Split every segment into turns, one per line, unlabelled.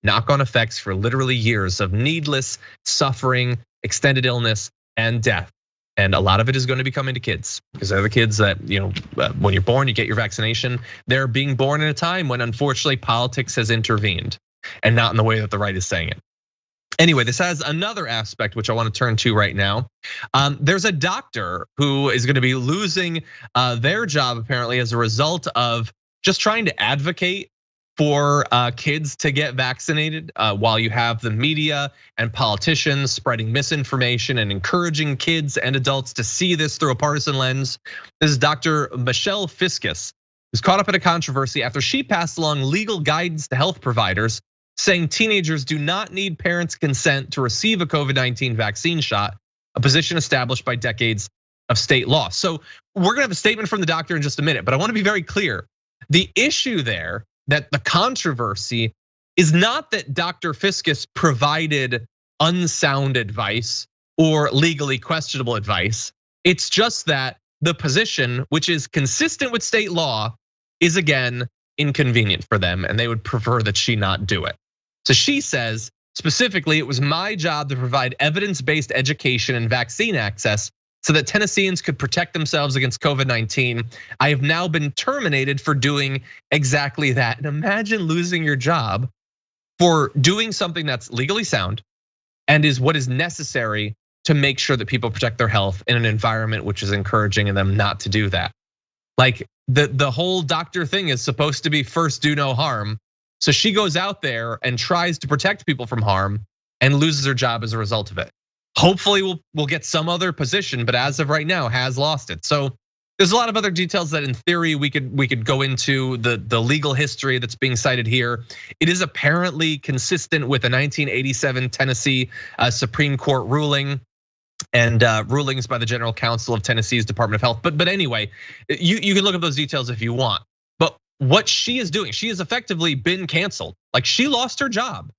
knock-on effects for literally years of needless suffering, extended illness, and death. And a lot of it is going to be coming to kids, because they're the kids that, when you're born, you get your vaccination. They're being born in a time when, unfortunately, politics has intervened, and not in the way that the right is saying it. Anyway, this has another aspect which I want to turn to right now. There's a doctor who is going to be losing their job apparently as a result of just trying to advocate for kids to get vaccinated, while you have the media and politicians spreading misinformation and encouraging kids and adults to see this through a partisan lens. This is Dr. Michelle Fiskus, who's caught up in a controversy after she passed along legal guidance to health providers saying teenagers do not need parents' consent to receive a COVID-19 vaccine shot, a position established by decades of state law. So we're gonna have a statement from the doctor in just a minute, but I wanna be very clear. The issue there, that the controversy is not that Dr. Fiskus provided unsound advice or legally questionable advice. It's just that the position, which is consistent with state law, is again inconvenient for them, and they would prefer that she not do it. So she says, specifically, it was my job to provide evidence-based education and vaccine access so that Tennesseans could protect themselves against COVID-19. I have now been terminated for doing exactly that. And imagine losing your job for doing something that's legally sound and is what is necessary to make sure that people protect their health in an environment which is encouraging them not to do that. Like the whole doctor thing is supposed to be first do no harm. So she goes out there and tries to protect people from harm and loses her job as a result of it. Hopefully we'll get some other position, but as of right now has lost it. So there's a lot of other details that in theory we could go into the legal history that's being cited here. It is apparently consistent with a 1987 Tennessee Supreme Court ruling and rulings by the General Counsel of Tennessee's Department of Health. But anyway, you can look up those details if you want. But what she is doing, she has effectively been canceled. Like, she lost her job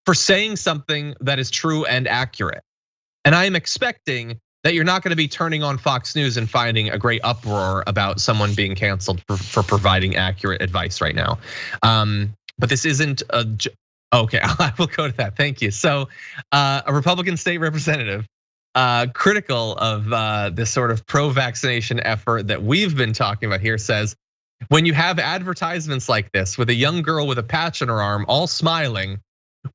for saying something that is true and accurate. And I am expecting that you're not going to be turning on Fox News and finding a great uproar about someone being canceled for providing accurate advice right now. But this isn't okay, I will go to that, thank you. So a Republican state representative critical of this sort of pro-vaccination effort that we've been talking about here says, when you have advertisements like this with a young girl with a patch on her arm all smiling,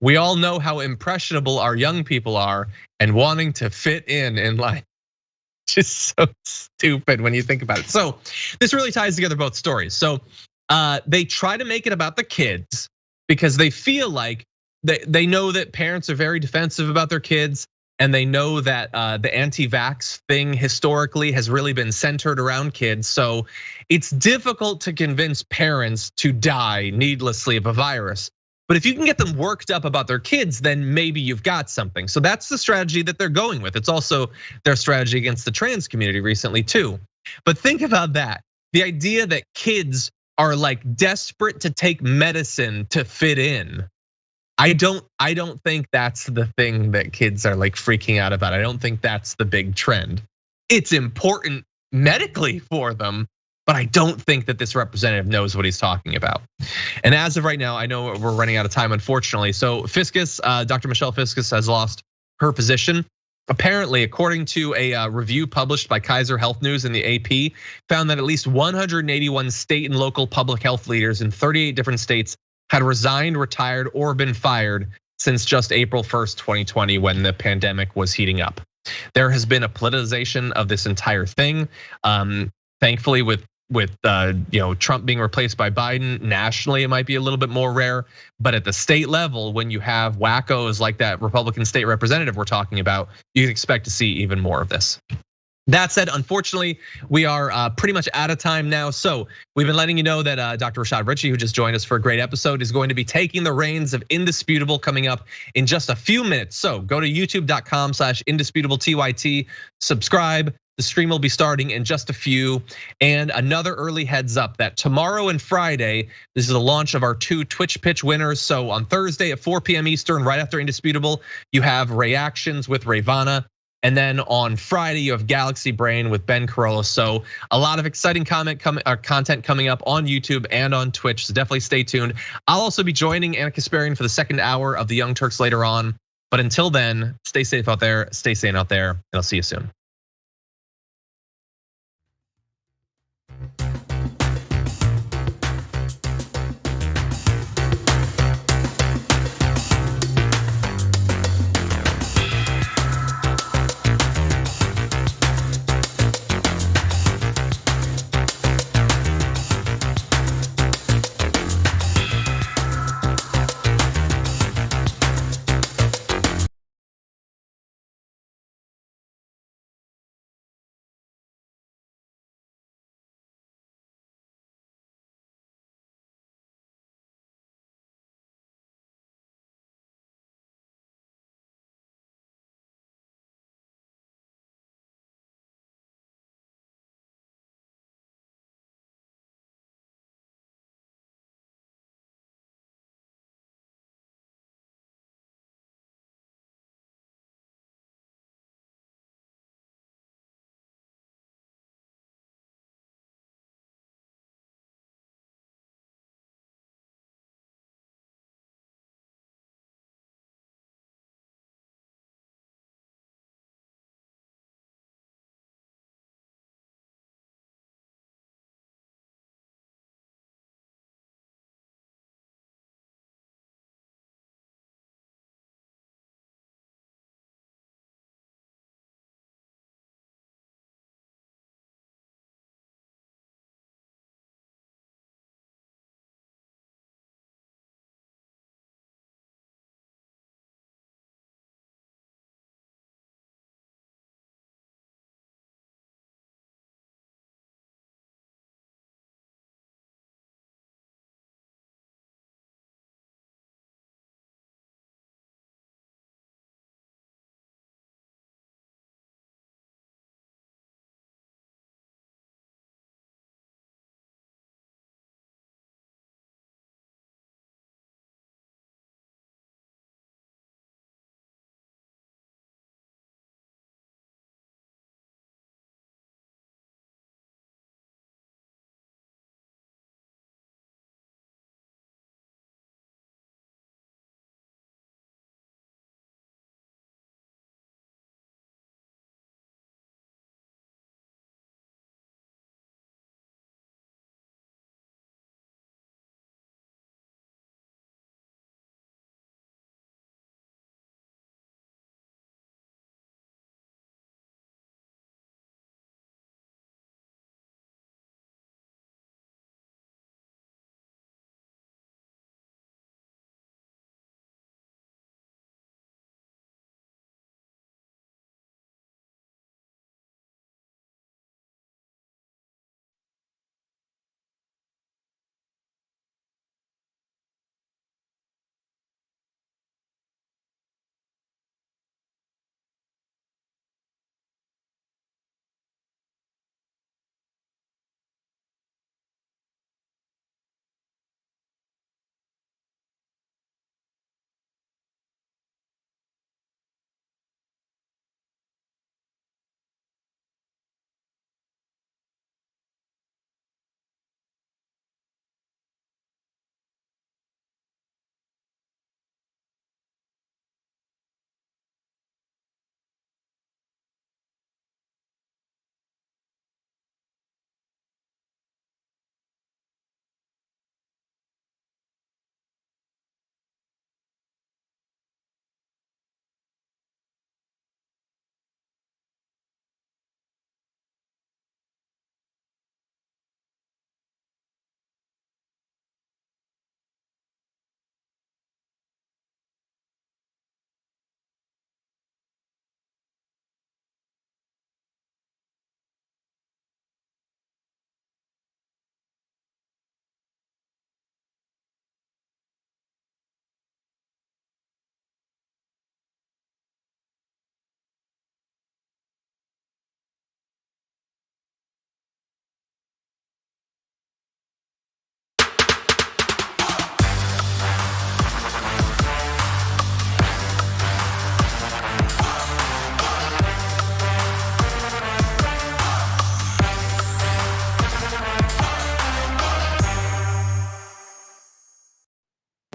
we all know how impressionable our young people are and wanting to fit in life. Just so stupid when you think about it. So this really ties together both stories. So they try to make it about the kids because they feel like they know that parents are very defensive about their kids, and they know that the anti-vax thing historically has really been centered around kids. So it's difficult to convince parents to die needlessly of a virus. But if you can get them worked up about their kids, then maybe you've got something. So that's the strategy that they're going with. It's also their strategy against the trans community recently too. But think about that. The idea that kids are like desperate to take medicine to fit in. I don't think that's the thing that kids are like freaking out about. I don't think that's the big trend. It's important medically for them, but I don't think that this representative knows what he's talking about. And as of right now, I know we're running out of time, unfortunately. So Fiskus, Dr. Michelle Fiskus has lost her position. Apparently, according to a review published by Kaiser Health News and the AP, found that at least 181 state and local public health leaders in 38 different states had resigned, retired, or been fired since just April 1st, 2020, when the pandemic was heating up. There has been a politicization of this entire thing. Thankfully, with Trump being replaced by Biden, nationally it might be a little bit more rare. But at the state level, when you have wackos like that Republican state representative we're talking about, you can expect to see even more of this. That said, unfortunately, we are pretty much out of time now. So we've been letting you know that Dr. Rashad Ritchie, who just joined us for a great episode, is going to be taking the reins of Indisputable coming up in just a few minutes. So go to youtube.com/indisputable_TYT, subscribe. The stream will be starting in just a few. And another early heads up that tomorrow and Friday, this is the launch of our 2 Twitch pitch winners. So on Thursday at 4 p.m. Eastern, right after Indisputable, you have reactions with Ravana. And then on Friday, you have Galaxy Brain with Ben Carollo. So a lot of exciting content coming up on YouTube and on Twitch. So definitely stay tuned. I'll also be joining Anna Kasparian for the second hour of the Young Turks later on. But until then, stay safe out there, stay sane out there, and I'll see you soon.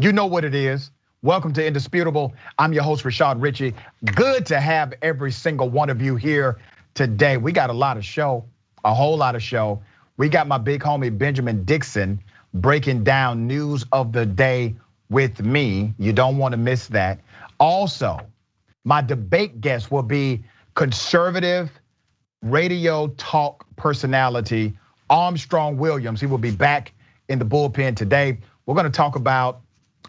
You know what it is. Welcome to Indisputable. I'm your host, Rashad Ritchie. Good to have every single one of you here today. We got a lot of show, a whole lot of show. We got my big homie, Benjamin Dixon, breaking down news of the day with me. You don't want to miss that. Also, my debate guest will be conservative radio talk personality, Armstrong Williams. He will be back in the bullpen today. We're going to talk about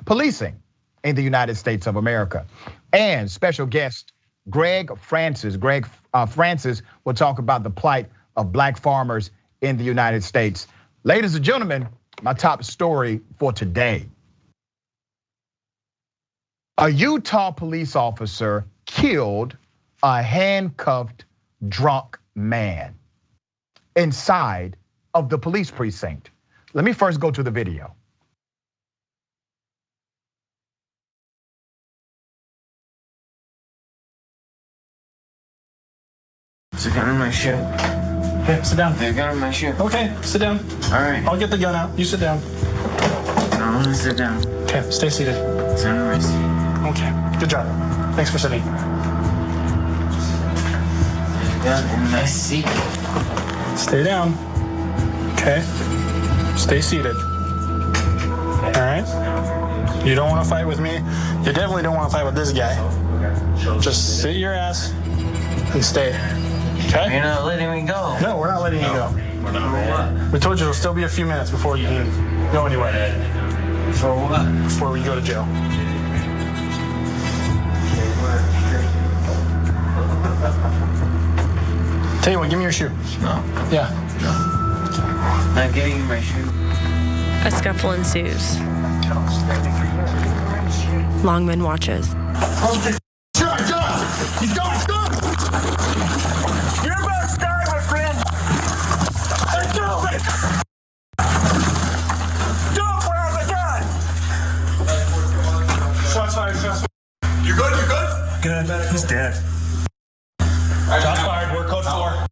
policing in the United States of America. And special guest, Greg Francis. Greg Francis will talk about the plight of black farmers in the United States. Ladies and gentlemen, my top story for today. A Utah police officer killed a handcuffed drunk man inside of the police precinct. Let me first go to the video.
There's a gun in my shoe.
Okay, sit down.
There's a gun in my shoe.
Okay, sit down.
All right.
I'll get the gun out. You sit down.
I want to sit down.
Okay, stay seated.
It's under my seat.
Okay, good job. Thanks for sitting.
Gun in my seat.
Stay down. Okay, stay seated. All right. You don't want to fight with me. You definitely don't want to fight with this guy. Just sit your ass and stay. Okay?
You're not letting me go.
No, we're not letting you go. We told you it'll still be a few minutes before you can go anywhere.
For what?
Before we go to jail. Tell you what, give me your shoe.
No.
Yeah.
No. Not giving you my shoe.
A scuffle ensues. Longman watches.
He's gone! You're about to die, my friend! Let's do it! Don't grab the gun! Shots fired, shots fired. You good? You good? Good. He's dead. Shots fired. We're code 4.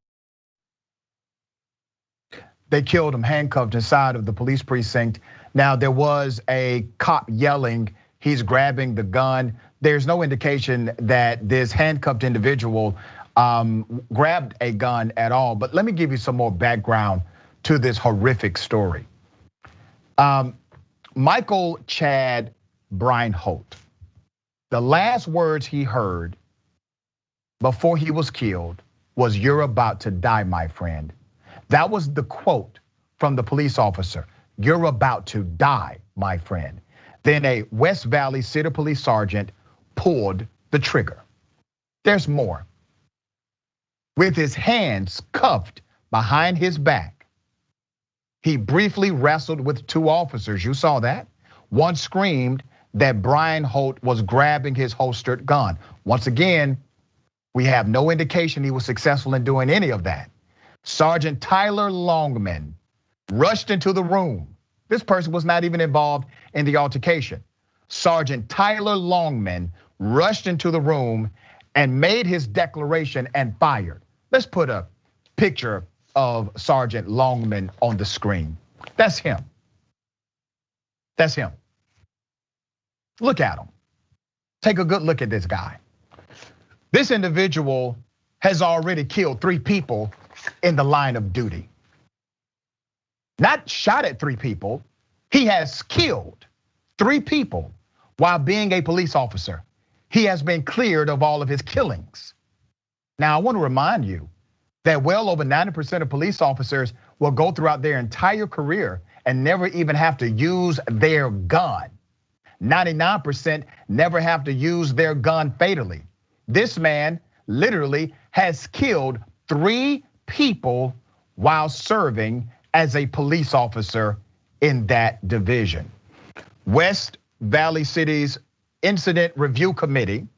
They killed him handcuffed inside of the police precinct. Now, there was a cop yelling, he's grabbing the gun. There's no indication that this handcuffed individual grabbed a gun at all. But let me give you some more background to this horrific story. Michael Chad Breinholt, the last words he heard before he was killed was, "You're about to die, my friend." That was the quote from the police officer. "You're about to die, my friend." Then a West Valley City Police Sergeant pulled the trigger. There's more. With his hands cuffed behind his back, he briefly wrestled with 2 officers. You saw that. One screamed that Breinholt was grabbing his holstered gun. Once again, we have no indication he was successful in doing any of that. Sergeant Tyler Longman rushed into the room. This person was not even involved in the altercation. Sergeant Tyler Longman rushed into the room and made his declaration and fired. Let's put a picture of Sergeant Longman on the screen. That's him. That's him. Look at him. Take a good look at this guy. This individual has already killed 3 people in the line of duty. Not shot at 3 people, he has killed 3 people while being a police officer. He has been cleared of all of his killings. Now, I want to remind you that well over 90% of police officers will go throughout their entire career and never even have to use their gun. 99% never have to use their gun fatally. This man literally has killed 3 people while serving as a police officer in that division. West Valley City's Incident Review Committee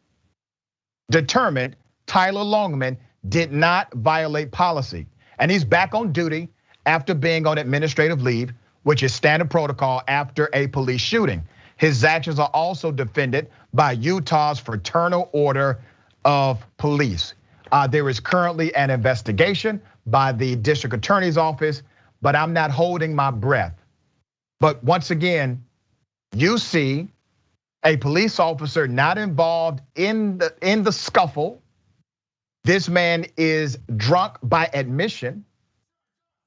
determined Tyler Longman did not violate policy, and he's back on duty after being on administrative leave, which is standard protocol after a police shooting. His actions are also defended by Utah's Fraternal Order of Police. There is currently an investigation by the district attorney's office, but I'm not holding my breath. But once again, you see a police officer not involved in the scuffle. This man is drunk by admission.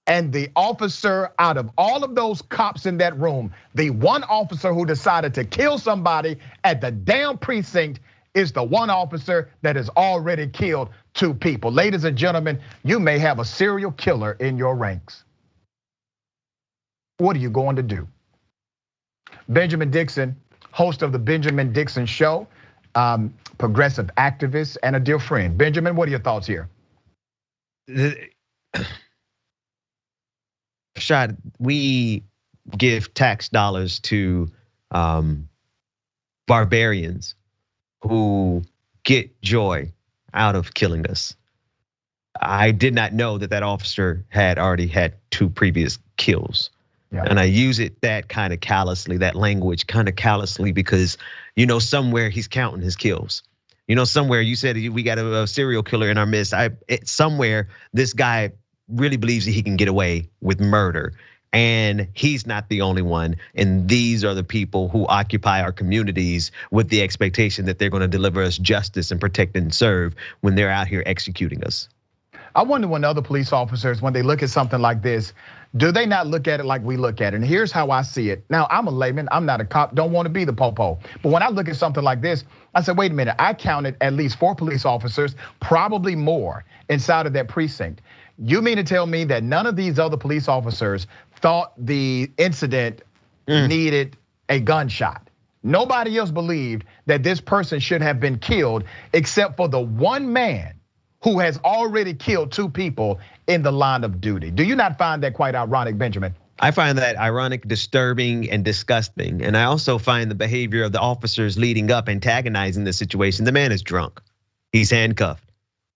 And the officer, out of all of those cops in that room, the one officer who decided to kill somebody at the damn precinct is the one officer that has already killed 2 people. Ladies and gentlemen, you may have a serial killer in your ranks. What are you going to do? Benjamin Dixon, host of the Benjamin Dixon Show, progressive activist and a dear friend. Benjamin, what are your thoughts here?
Shad, we give tax dollars to barbarians who get joy out of killing us. I did not know that officer had already had 2 previous kills. Yeah. And I use it that kind of callously, that language kind of callously, because somewhere he's counting his kills. Somewhere you said we got a serial killer in our midst. Somewhere this guy really believes that he can get away with murder. And he's not the only one. And these are the people who occupy our communities with the expectation that they're going to deliver us justice and protect and serve when they're out here executing us.
I wonder when other police officers, when they look at something like this, do they not look at it like we look at it? And here's how I see it. Now, I'm a layman, I'm not a cop, don't want to be the popo. But when I look at something like this, I said, wait a minute, I counted at least 4 police officers, probably more, inside of that precinct. You mean to tell me that none of these other police officers thought the incident needed a gunshot? Nobody else believed that this person should have been killed except for the one man who has already killed 2 people in the line of duty. Do you not find that quite ironic, Benjamin?
I find that ironic, disturbing, and disgusting. And I also find the behavior of the officers leading up, antagonizing the situation. The man is drunk, he's handcuffed.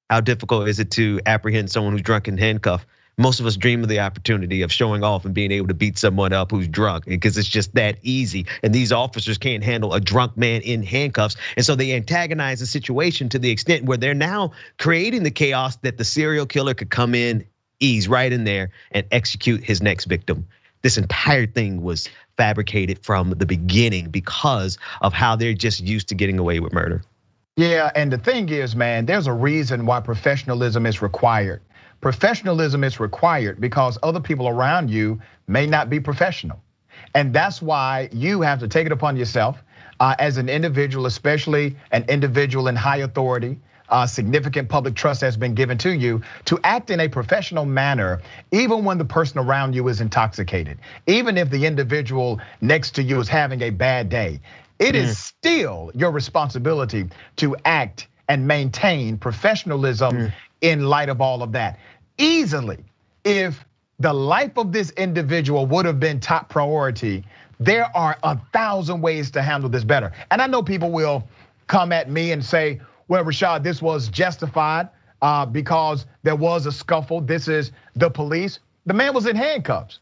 How difficult is it to apprehend someone who's drunk and handcuffed? Most of us dream of the opportunity of showing off and being able to beat someone up who's drunk, because it's just that easy. And these officers can't handle a drunk man in handcuffs. And so they antagonize the situation to the extent where they're now creating the chaos that the serial killer could come in, ease right in there and execute his next victim. This entire thing was fabricated from the beginning because of how they're just used to getting away with murder.
Yeah, and the thing is, man, there's a reason why professionalism is required. Professionalism is required because other people around you may not be professional. And that's why you have to take it upon yourself as an individual, especially an individual in high authority, significant public trust has been given to you, to act in a professional manner, even when the person around you is intoxicated, even if the individual next to you is having a bad day. It is still your responsibility to act and maintain professionalism in light of all of that. Easily, if the life of this individual would have been top priority, there are 1,000 ways to handle this better. And I know people will come at me and say, well, Rashad, this was justified because there was a scuffle. This is the police. The man was in handcuffs.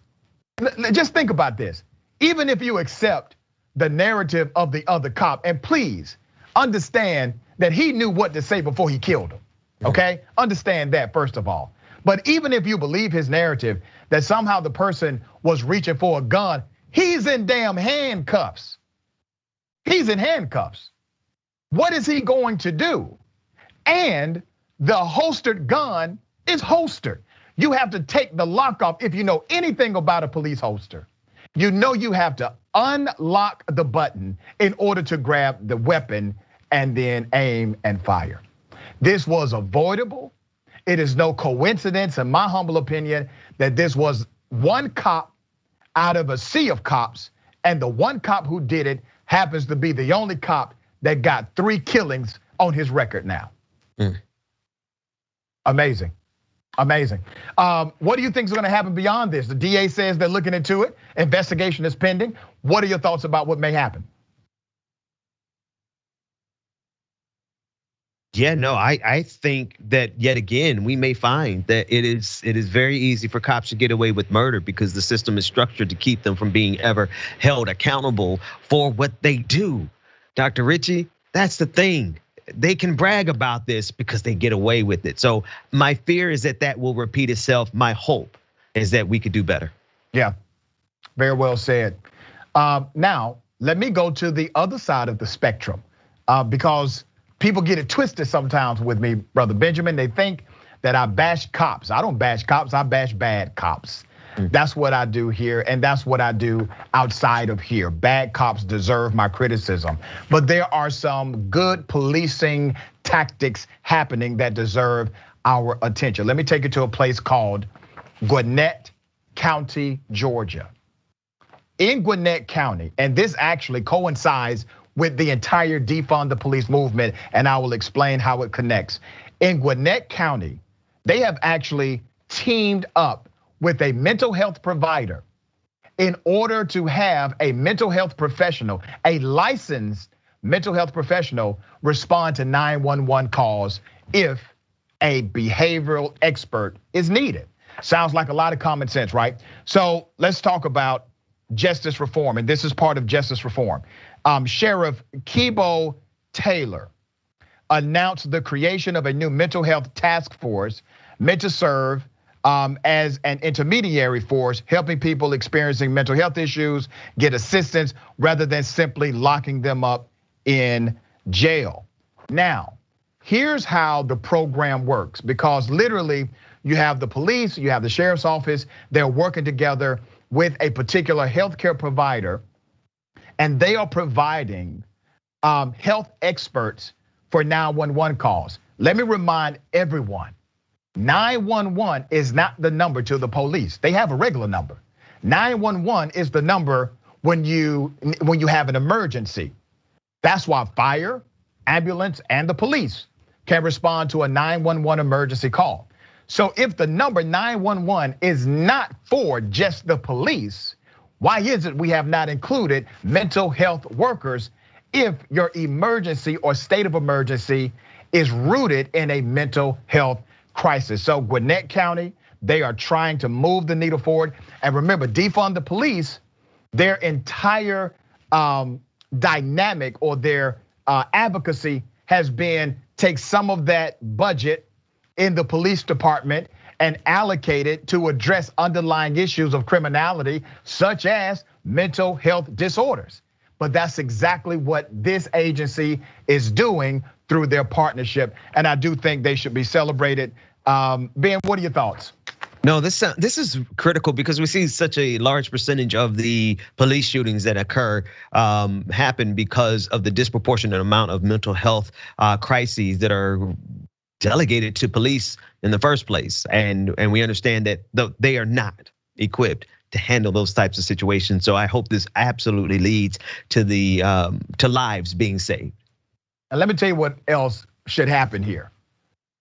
Just think about this. Even if you accept the narrative of the other cop, and please understand that he knew what to say before he killed him, okay? Understand that first of all. But even if you believe his narrative that somehow the person was reaching for a gun, he's in damn handcuffs. He's in handcuffs. What is he going to do? And the holstered gun is holstered. You have to take the lock off. If you know anything about a police holster, you know you have to unlock the button in order to grab the weapon and then aim and fire. This was avoidable. It is no coincidence, in my humble opinion, that this was one cop out of a sea of cops, and the one cop who did it happens to be the only cop that got 3 killings on his record now. Amazing. Amazing. What do you think is going to happen beyond this? The DA says they're looking into it. Investigation is pending. What are your thoughts about what may happen?
Yeah, no, I think that yet again, we may find that it is very easy for cops to get away with murder because the system is structured to keep them from being ever held accountable for what they do. Dr. Richey, that's the thing. They can brag about this because they get away with it. So my fear is that will repeat itself. My hope is that we could do better.
Yeah, very well said. Now, let me go to the other side of the spectrum because people get it twisted sometimes with me, Brother Benjamin. They think that I bash cops. I don't bash cops, I bash bad cops. That's what I do here, and that's what I do outside of here. Bad cops deserve my criticism, but there are some good policing tactics happening that deserve our attention. Let me take you to a place called Gwinnett County, Georgia. In Gwinnett County, and this actually coincides with the entire defund the police movement, and I will explain how it connects. In Gwinnett County, they have actually teamed up with a mental health provider in order to have a mental health professional, a licensed mental health professional, respond to 911 calls if a behavioral expert is needed. Sounds like a lot of common sense, right? So let's talk about justice reform, and this is part of justice reform. Sheriff Kibo Taylor announced the creation of a new mental health task force meant to serve as an intermediary force, helping people experiencing mental health issues get assistance rather than simply locking them up in jail. Now, here's how the program works, because literally you have the police, you have the sheriff's office, they're working together with a particular healthcare provider, and they are providing health experts for 911 calls. Let me remind everyone, 911 is not the number to the police. They have a regular number. 911 is the number when you have an emergency. That's why fire, ambulance, and the police can respond to a 911 emergency call. So if the number 911 is not for just the police, why is it we have not included mental health workers if your emergency or state of emergency is rooted in a mental health crisis? So Gwinnett County, they are trying to move the needle forward. And remember, defund the police, their entire dynamic or their advocacy has been take some of that budget in the police department and allocate it to address underlying issues of criminality, such as mental health disorders. But that's exactly what this agency is doing through their partnership, and I do think they should be celebrated. Ben, what are your thoughts?
No, this is critical because we see such a large percentage of the police shootings that occur happen because of the disproportionate amount of mental health crises that are delegated to police in the first place, and we understand that they are not equipped to handle those types of situations. So I hope this absolutely leads to to lives being saved.
And let me tell you what else should happen here.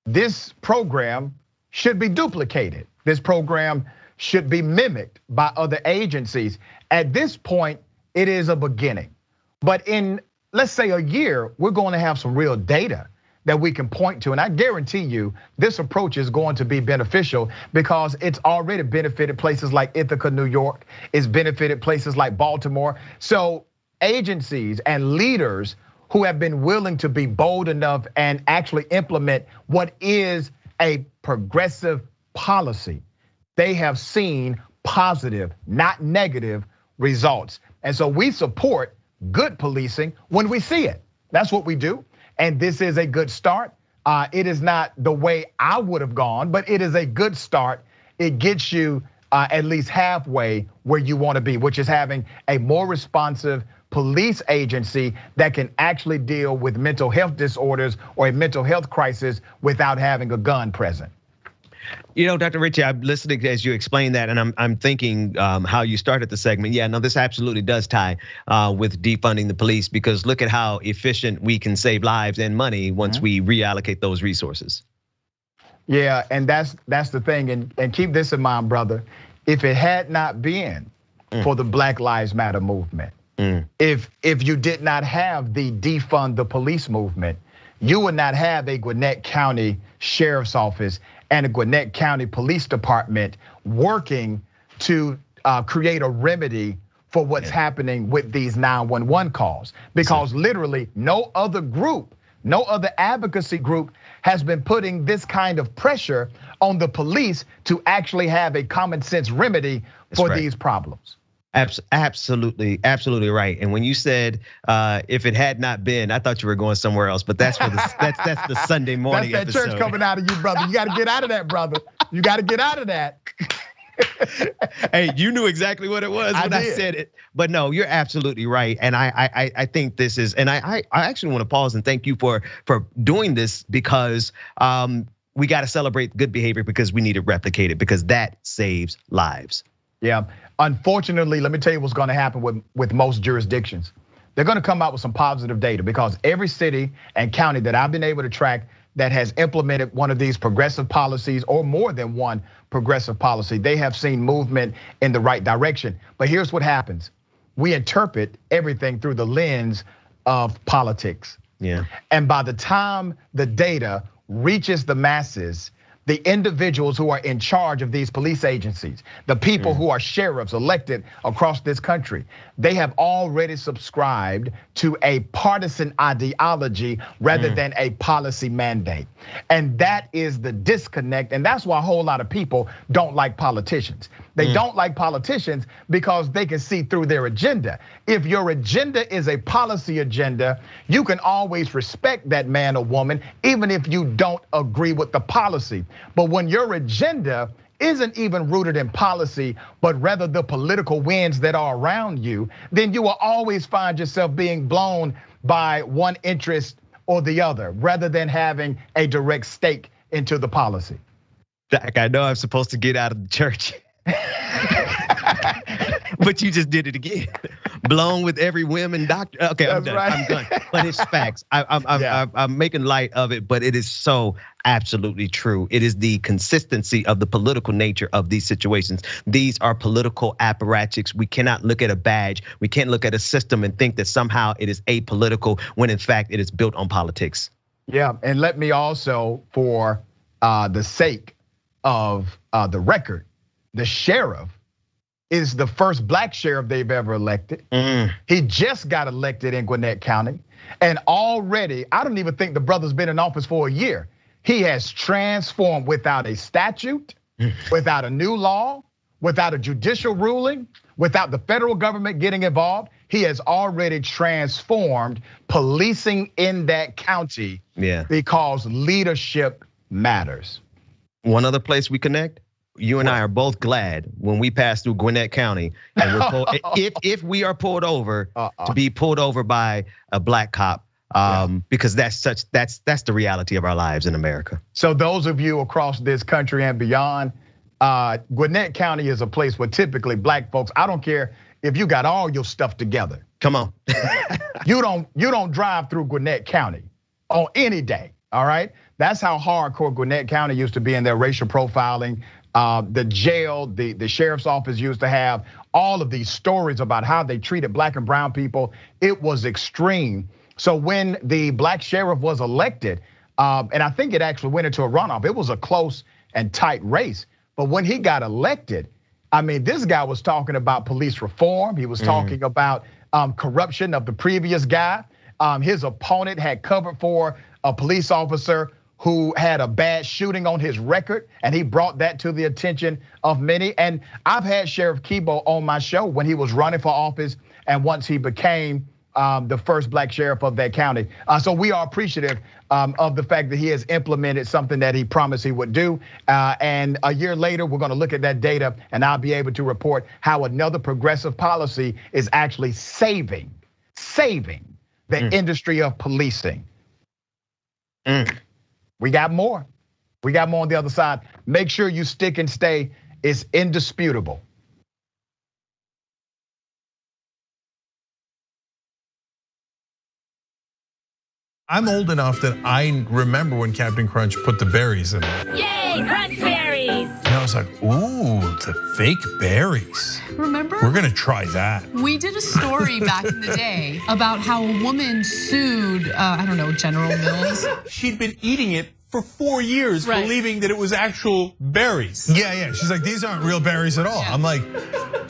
This program should be duplicated. This program should be mimicked by other agencies. At this point, it is a beginning. But in, let's say, a year, we're going to have some real data that we can point to. And I guarantee you, this approach is going to be beneficial because it's already benefited places like Ithaca, New York. It's benefited places like Baltimore. So agencies and leaders who have been willing to be bold enough and actually implement what is a progressive policy, they have seen positive, not negative results. And so we support good policing when we see it. That's what we do. And this is a good start. It is not the way I would have gone, but it is a good start. It gets you at least halfway where you want to be, which is having a more responsive police agency that can actually deal with mental health disorders or a mental health crisis without having a gun present.
You know, Dr. Ritchie, I'm listening as you explain that, and I'm thinking how you started the segment. Yeah, no, this absolutely does tie with defunding the police, because look at how efficient we can save lives and money once we reallocate those resources.
Yeah, and that's the thing, and keep this in mind, brother. If it had not been for the Black Lives Matter movement, if you did not have the defund the police movement, you would not have a Gwinnett County Sheriff's Office and a Gwinnett County Police Department working to create a remedy for what's happening with these 911 calls. Because literally no other group, no other advocacy group has been putting this kind of pressure on the police to actually have a common sense remedy for these problems.
Absolutely right. And when you said if it had not been, I thought you were going somewhere else. But that's for that's the Sunday morning
That's that
episode.
church coming out of you, brother. You got to get out of that, brother. You got to get out of that.
Hey, you knew exactly what it was when I said it. But no, you're absolutely right. And I think this is, and I actually want to pause and thank you for doing this, because we got to celebrate good behavior, because we need to replicate it, because that saves lives.
Yeah, unfortunately, let me tell you what's gonna happen with most jurisdictions. They're gonna come out with some positive data, because every city and county that I've been able to track that has implemented one of these progressive policies, or more than one progressive policy, they have seen movement in the right direction. But here's what happens. We interpret everything through the lens of politics.
Yeah.
And by the time the data reaches the masses, the individuals who are in charge of these police agencies, the people who are sheriffs elected across this country, they have already subscribed to a partisan ideology rather than a policy mandate. And that is the disconnect. And that's why a whole lot of people don't like politicians. They don't like politicians because they can see through their agenda. If your agenda is a policy agenda, you can always respect that man or woman, even if you don't agree with the policy. But when your agenda isn't even rooted in policy, but rather the political winds that are around you, then you will always find yourself being blown by one interest or the other, rather than having a direct stake into the policy.
Jack, I know I'm supposed to get out of the church. But you just did it again. Blown with every whim and doctor. Okay, I'm done. Right. I'm done. But it's facts. I'm making light of it, but it is so absolutely true. It is the consistency of the political nature of these situations. These are political apparatchiks. We cannot look at a badge. We can't look at a system and think that somehow it is apolitical, when in fact it is built on politics.
Yeah, and let me also, for the sake of the record, the sheriff is the first black sheriff they've ever elected. He just got elected in Gwinnett County. And already, I don't even think the brother's been in office for a year. He has transformed without a statute, without a new law, without a judicial ruling, without the federal government getting involved. He has already transformed policing in that county because leadership matters.
One other place we connect. You and I are both glad when we pass through Gwinnett County, and we're pulled, if we are pulled over, to be pulled over by a black cop, because that's the reality of our lives in America.
So those of you across this country and beyond, Gwinnett County is a place where typically black folks, I don't care if you got all your stuff together.
Come on.
you don't drive through Gwinnett County on any day, all right? That's how hardcore Gwinnett County used to be in their racial profiling. The jail, the sheriff's office used to have all of these stories about how they treated black and brown people. It was extreme. So when the black sheriff was elected, and I think it actually went into a runoff, it was a close and tight race. But when he got elected, I mean, this guy was talking about police reform. He was talking about corruption of the previous guy. His opponent had covered for a police officer who had a bad shooting on his record, and he brought that to the attention of many. And I've had Sheriff Keebo on my show when he was running for office, and once he became the first black sheriff of that county. So we are appreciative of the fact that he has implemented something that he promised he would do. And a year later, we're gonna look at that data, and I'll be able to report how another progressive policy is actually saving the industry of policing. We got more. We got more on the other side. Make sure you stick and stay. It's indisputable.
I'm old enough that I remember when Captain Crunch put the berries in it.
Yay, crunch berries!
And I was like, ooh, the fake berries.
Remember?
We're gonna try that.
We did a story back in the day about how a woman sued, I don't know, General Mills.
She'd been eating it for 4 years, believing that it was actual berries.
Yeah. She's like, these aren't real berries at all. Yeah. I'm like,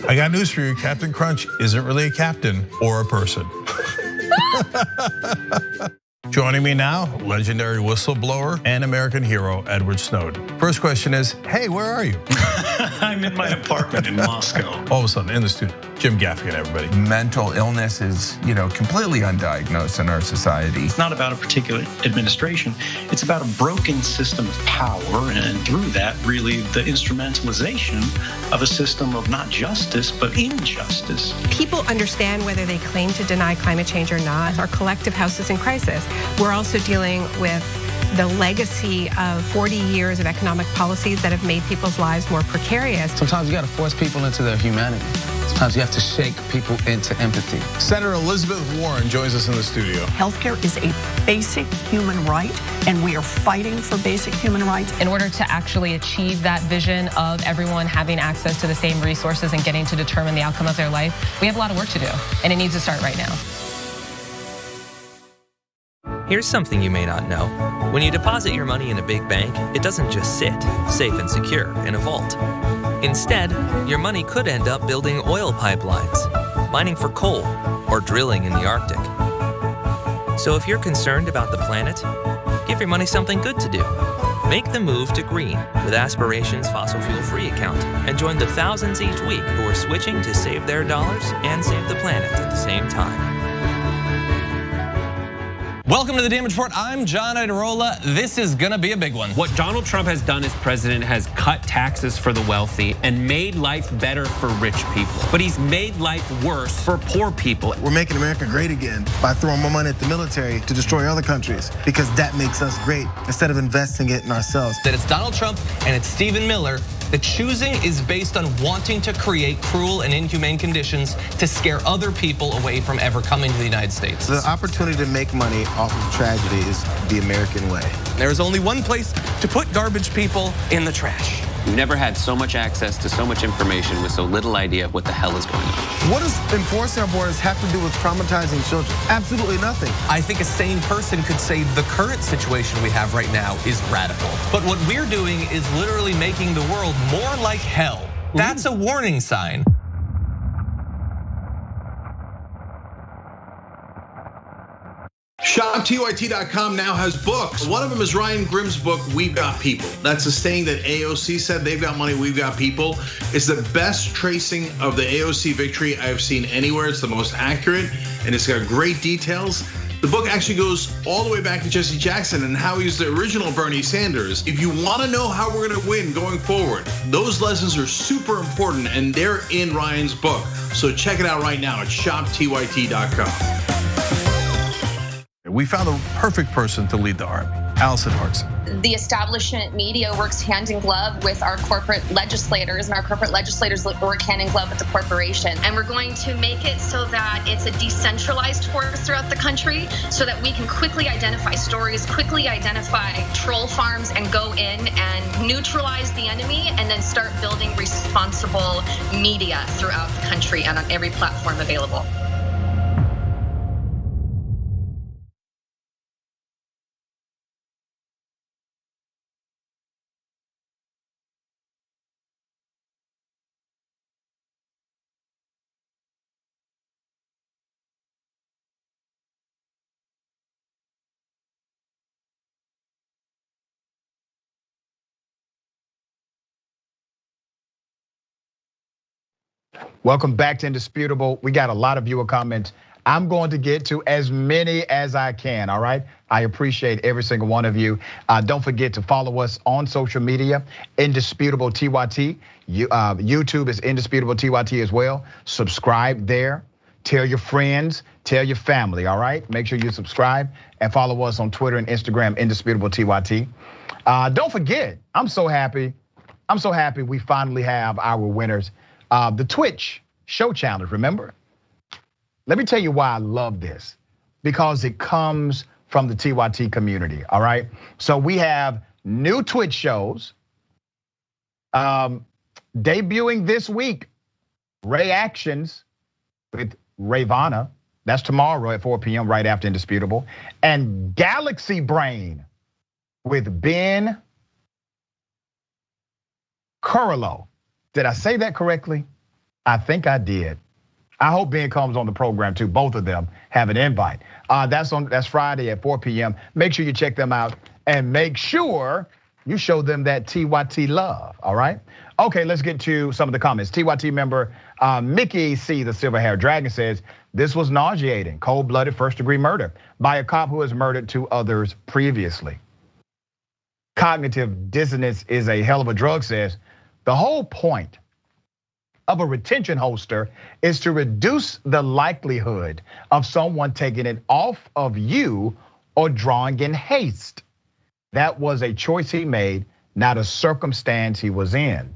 I got news for you. Captain Crunch isn't really a captain or a person. Joining me now, legendary whistleblower and American hero, Edward Snowden. First question is, hey, where are you?
I'm in my apartment in Moscow.
All of a sudden, in the studio, Jim Gaffigan, everybody.
Mental illness is, completely undiagnosed in our society.
It's not about a particular administration. It's about a broken system of power, and through that, really, the instrumentalization of a system of not justice, but injustice.
People understand whether they claim to deny climate change or not. Our collective house is in crisis. We're also dealing with the legacy of 40 years of economic policies that have made people's lives more precarious.
Sometimes you got to force people into their humanity. Sometimes you have to shake people into empathy.
Senator Elizabeth Warren joins us in the studio.
Healthcare is a basic human right, and we are fighting for basic human rights.
In order to actually achieve that vision of everyone having access to the same resources and getting to determine the outcome of their life, we have a lot of work to do, and it needs to start right now.
Here's something you may not know. When you deposit your money in a big bank, it doesn't just sit, safe and secure, in a vault. Instead, your money could end up building oil pipelines, mining for coal, or drilling in the Arctic. So if you're concerned about the planet, give your money something good to do. Make the move to green with Aspiration's fossil fuel-free account and join the thousands each week who are switching to save their dollars and save the planet at the same time.
Welcome to the Damage Report. I'm John Idarola. This is gonna be a big one.
What Donald Trump has done as president has cut taxes for the wealthy and made life better for rich people. But he's made life worse for poor people.
We're making America great again by throwing more money at the military to destroy other countries because that makes us great instead of investing it in ourselves.
That it's Donald Trump and it's Stephen Miller. The choosing is based on wanting to create cruel and inhumane conditions to scare other people away from ever coming to the United States.
The opportunity to make money off of tragedy is the American way.
There's only one place to put garbage people: in the trash.
We've never had so much access to so much information with so little idea of what the hell is going on.
What does enforcing our borders have to do with traumatizing children? Absolutely nothing.
I think a sane person could say the current situation we have right now is radical. But what we're doing is literally making the world more like hell. That's a warning sign.
ShopTYT.com now has books. One of them is Ryan Grimm's book, We've Got People. That's a saying that AOC said, they've got money, we've got people. It's the best tracing of the AOC victory I've seen anywhere. It's the most accurate, and it's got great details. The book actually goes all the way back to Jesse Jackson and how he's the original Bernie Sanders. If you wanna know how we're gonna win going forward, those lessons are super important, and they're in Ryan's book. So check it out right now at ShopTYT.com.
We found the perfect person to lead the army, Allison Hartson.
The establishment media works hand in glove with our corporate legislators, and our corporate legislators work hand in glove with the corporation. And we're going to make it so that it's a decentralized force throughout the country so that we can quickly identify stories, quickly identify troll farms, and go in and neutralize the enemy, and then start building responsible media throughout the country and on every platform available.
Welcome back to Indisputable. We got a lot of viewer comments. I'm going to get to as many as I can, all right? I appreciate every single one of you. Don't forget to follow us on social media, Indisputable TYT. YouTube is Indisputable TYT as well. Subscribe there. Tell your friends, tell your family, all right? Make sure you subscribe and follow us on Twitter and Instagram, Indisputable TYT. Don't forget, I'm so happy we finally have our winners. The Twitch show challenge, remember? Let me tell you why I love this. Because it comes from the TYT community, all right? So we have new Twitch shows debuting this week. Reactions with Ravana. That's tomorrow at 4 p.m. right after Indisputable. And Galaxy Brain with Ben Curlo. Did I say that correctly? I think I did. I hope Ben comes on the program too. Both of them have an invite. That's Friday at 4 p.m. Make sure you check them out and make sure you show them that TYT love, all right? Okay, let's get to some of the comments. TYT member Mickey C, the silver-haired dragon, says, this was nauseating, cold-blooded first-degree murder by a cop who has murdered 2 others previously. Cognitive dissonance is a hell of a drug, says, the whole point of a retention holster is to reduce the likelihood of someone taking it off of you or drawing in haste. That was a choice he made, not a circumstance he was in.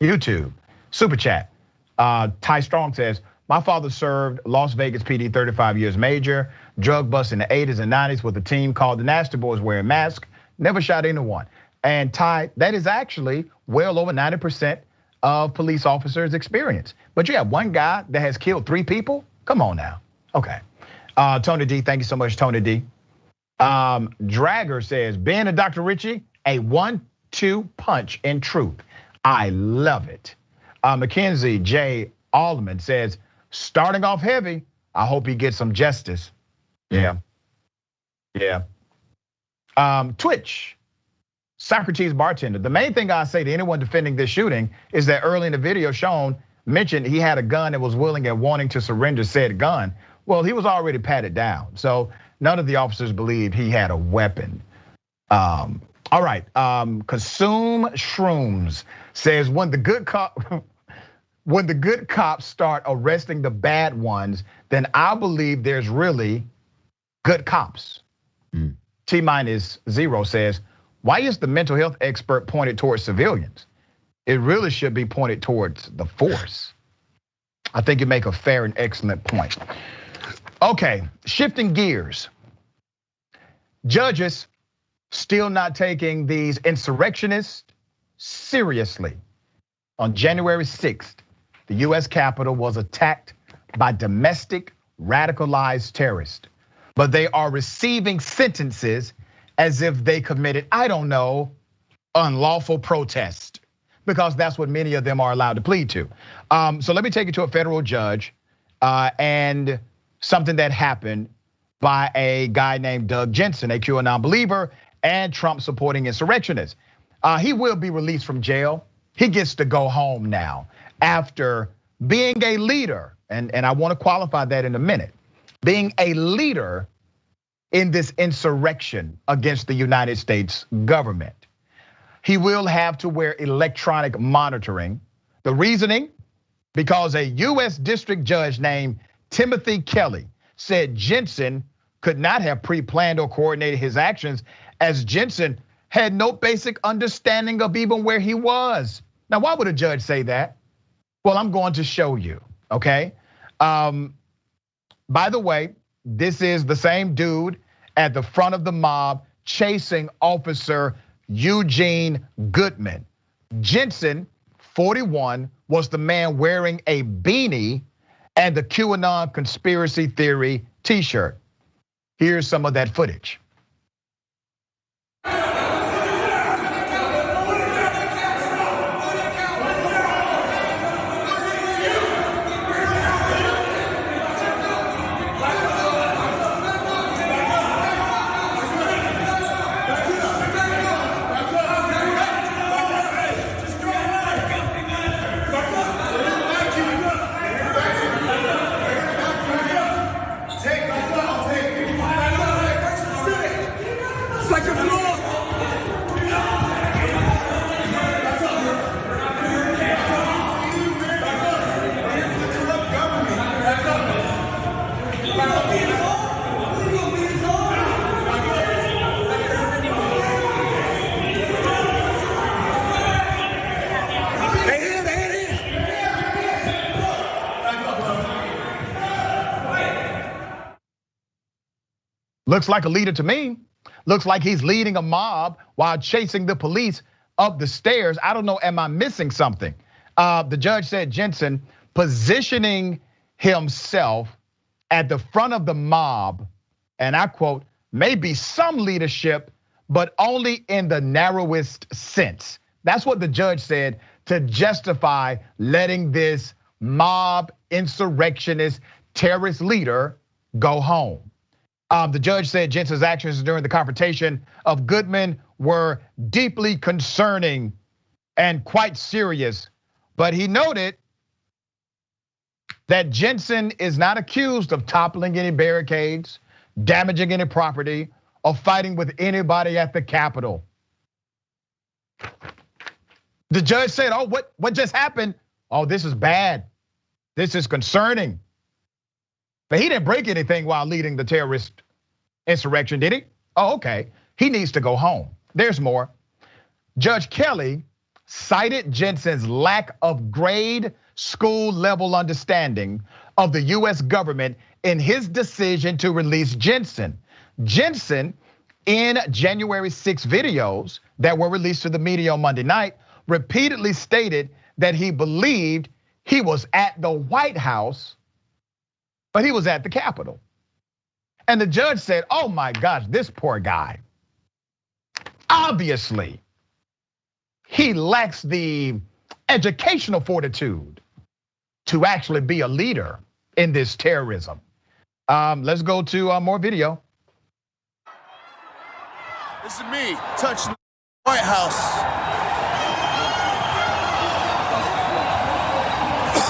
YouTube, super chat. Ty Strong says, my father served Las Vegas PD 35 years major, drug bust in the 80s and 90s with a team called the Nasty Boys wearing masks, never shot anyone. And Ty, that is actually well over 90% of police officers' experience. But you have one guy that has killed 3 people? Come on now. Okay. Tony D, thank you so much, Tony D. Dragger says, Ben and Dr. Richie, a 1-2 punch in truth. I love it. Mackenzie J. Alderman says, starting off heavy, I hope he gets some justice. Yeah. Twitch, Socrates bartender. The main thing I say to anyone defending this shooting is that early in the video shown, mentioned he had a gun and was willing and wanting to surrender said gun. Well, he was already patted down. So none of the officers believed he had a weapon. All right, Consume Shrooms says when the good cops start arresting the bad ones, then I believe there's really good cops. T-0 says, why is the mental health expert pointed towards civilians? It really should be pointed towards the force. I think you make a fair and excellent point. Okay, shifting gears. Judges still not taking these insurrectionists seriously. On January 6th, the US Capitol was attacked by domestic radicalized terrorists, but they are receiving sentences as if they committed, I don't know, unlawful protest, because that's what many of them are allowed to plead to. So let me take you to a federal judge and something that happened by a guy named Doug Jensen, a QAnon believer and Trump supporting insurrectionist. He will be released from jail. He gets to go home now after being a leader, and I want to qualify that in a minute, being a leader in this insurrection against the United States government. He will have to wear electronic monitoring. The reasoning, because a US district judge named Timothy Kelly said Jensen could not have pre-planned or coordinated his actions, as Jensen had no basic understanding of even where he was. Now, why would a judge say that? Well, I'm going to show you, okay? By the way, this is the same dude at the front of the mob chasing Officer Eugene Goodman. Jensen, 41, was the man wearing a beanie and the QAnon conspiracy theory t-shirt. Here's some of that footage. Looks like a leader to me. Looks like he's leading a mob while chasing the police up the stairs. I don't know, am I missing something? The judge said Jensen positioning himself at the front of the mob, and I quote, maybe some leadership, but only in the narrowest sense. That's what the judge said to justify letting this mob, insurrectionist, terrorist leader go home. The judge said Jensen's actions during the confrontation of Goodman were deeply concerning and quite serious, but he noted that Jensen is not accused of toppling any barricades, damaging any property, or fighting with anybody at the Capitol. The judge said, oh, what just happened? Oh, this is bad. This is concerning. But he didn't break anything while leading the terrorist insurrection, did he? Oh, okay. He needs to go home. There's more. Judge Kelly cited Jensen's lack of grade school level understanding of the US government in his decision to release Jensen. Jensen, in January 6 videos that were released to the media on Monday night, repeatedly stated that he believed he was at the White House, but he was at the Capitol. And the judge said, oh my gosh, this poor guy. Obviously, he lacks the educational fortitude to actually be a leader in this terrorism. Let's go to more video.
This is me touching the White House.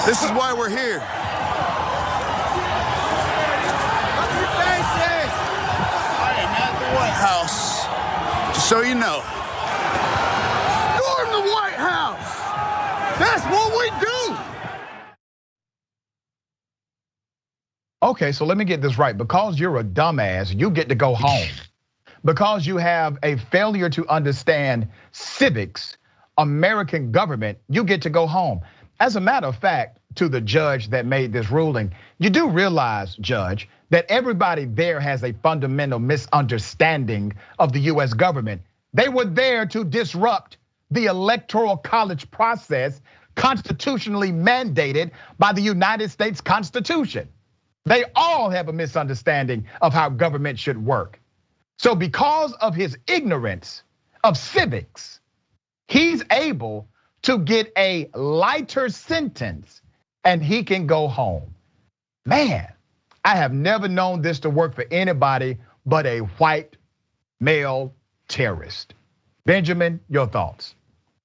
This is why we're here. I am at the White House, just so you know. Storm the White House. That's what we do.
Okay, so let me get this right. Because you're a dumbass, you get to go home. Because you have a failure to understand civics, American government, you get to go home. As a matter of fact, to the judge that made this ruling, you do realize, Judge, that everybody there has a fundamental misunderstanding of the US government. They were there to disrupt the electoral college process constitutionally mandated by the United States Constitution. They all have a misunderstanding of how government should work. So because of his ignorance of civics, he's able to get a lighter sentence and he can go home. Man, I have never known this to work for anybody but a white male terrorist. Benjamin, your thoughts?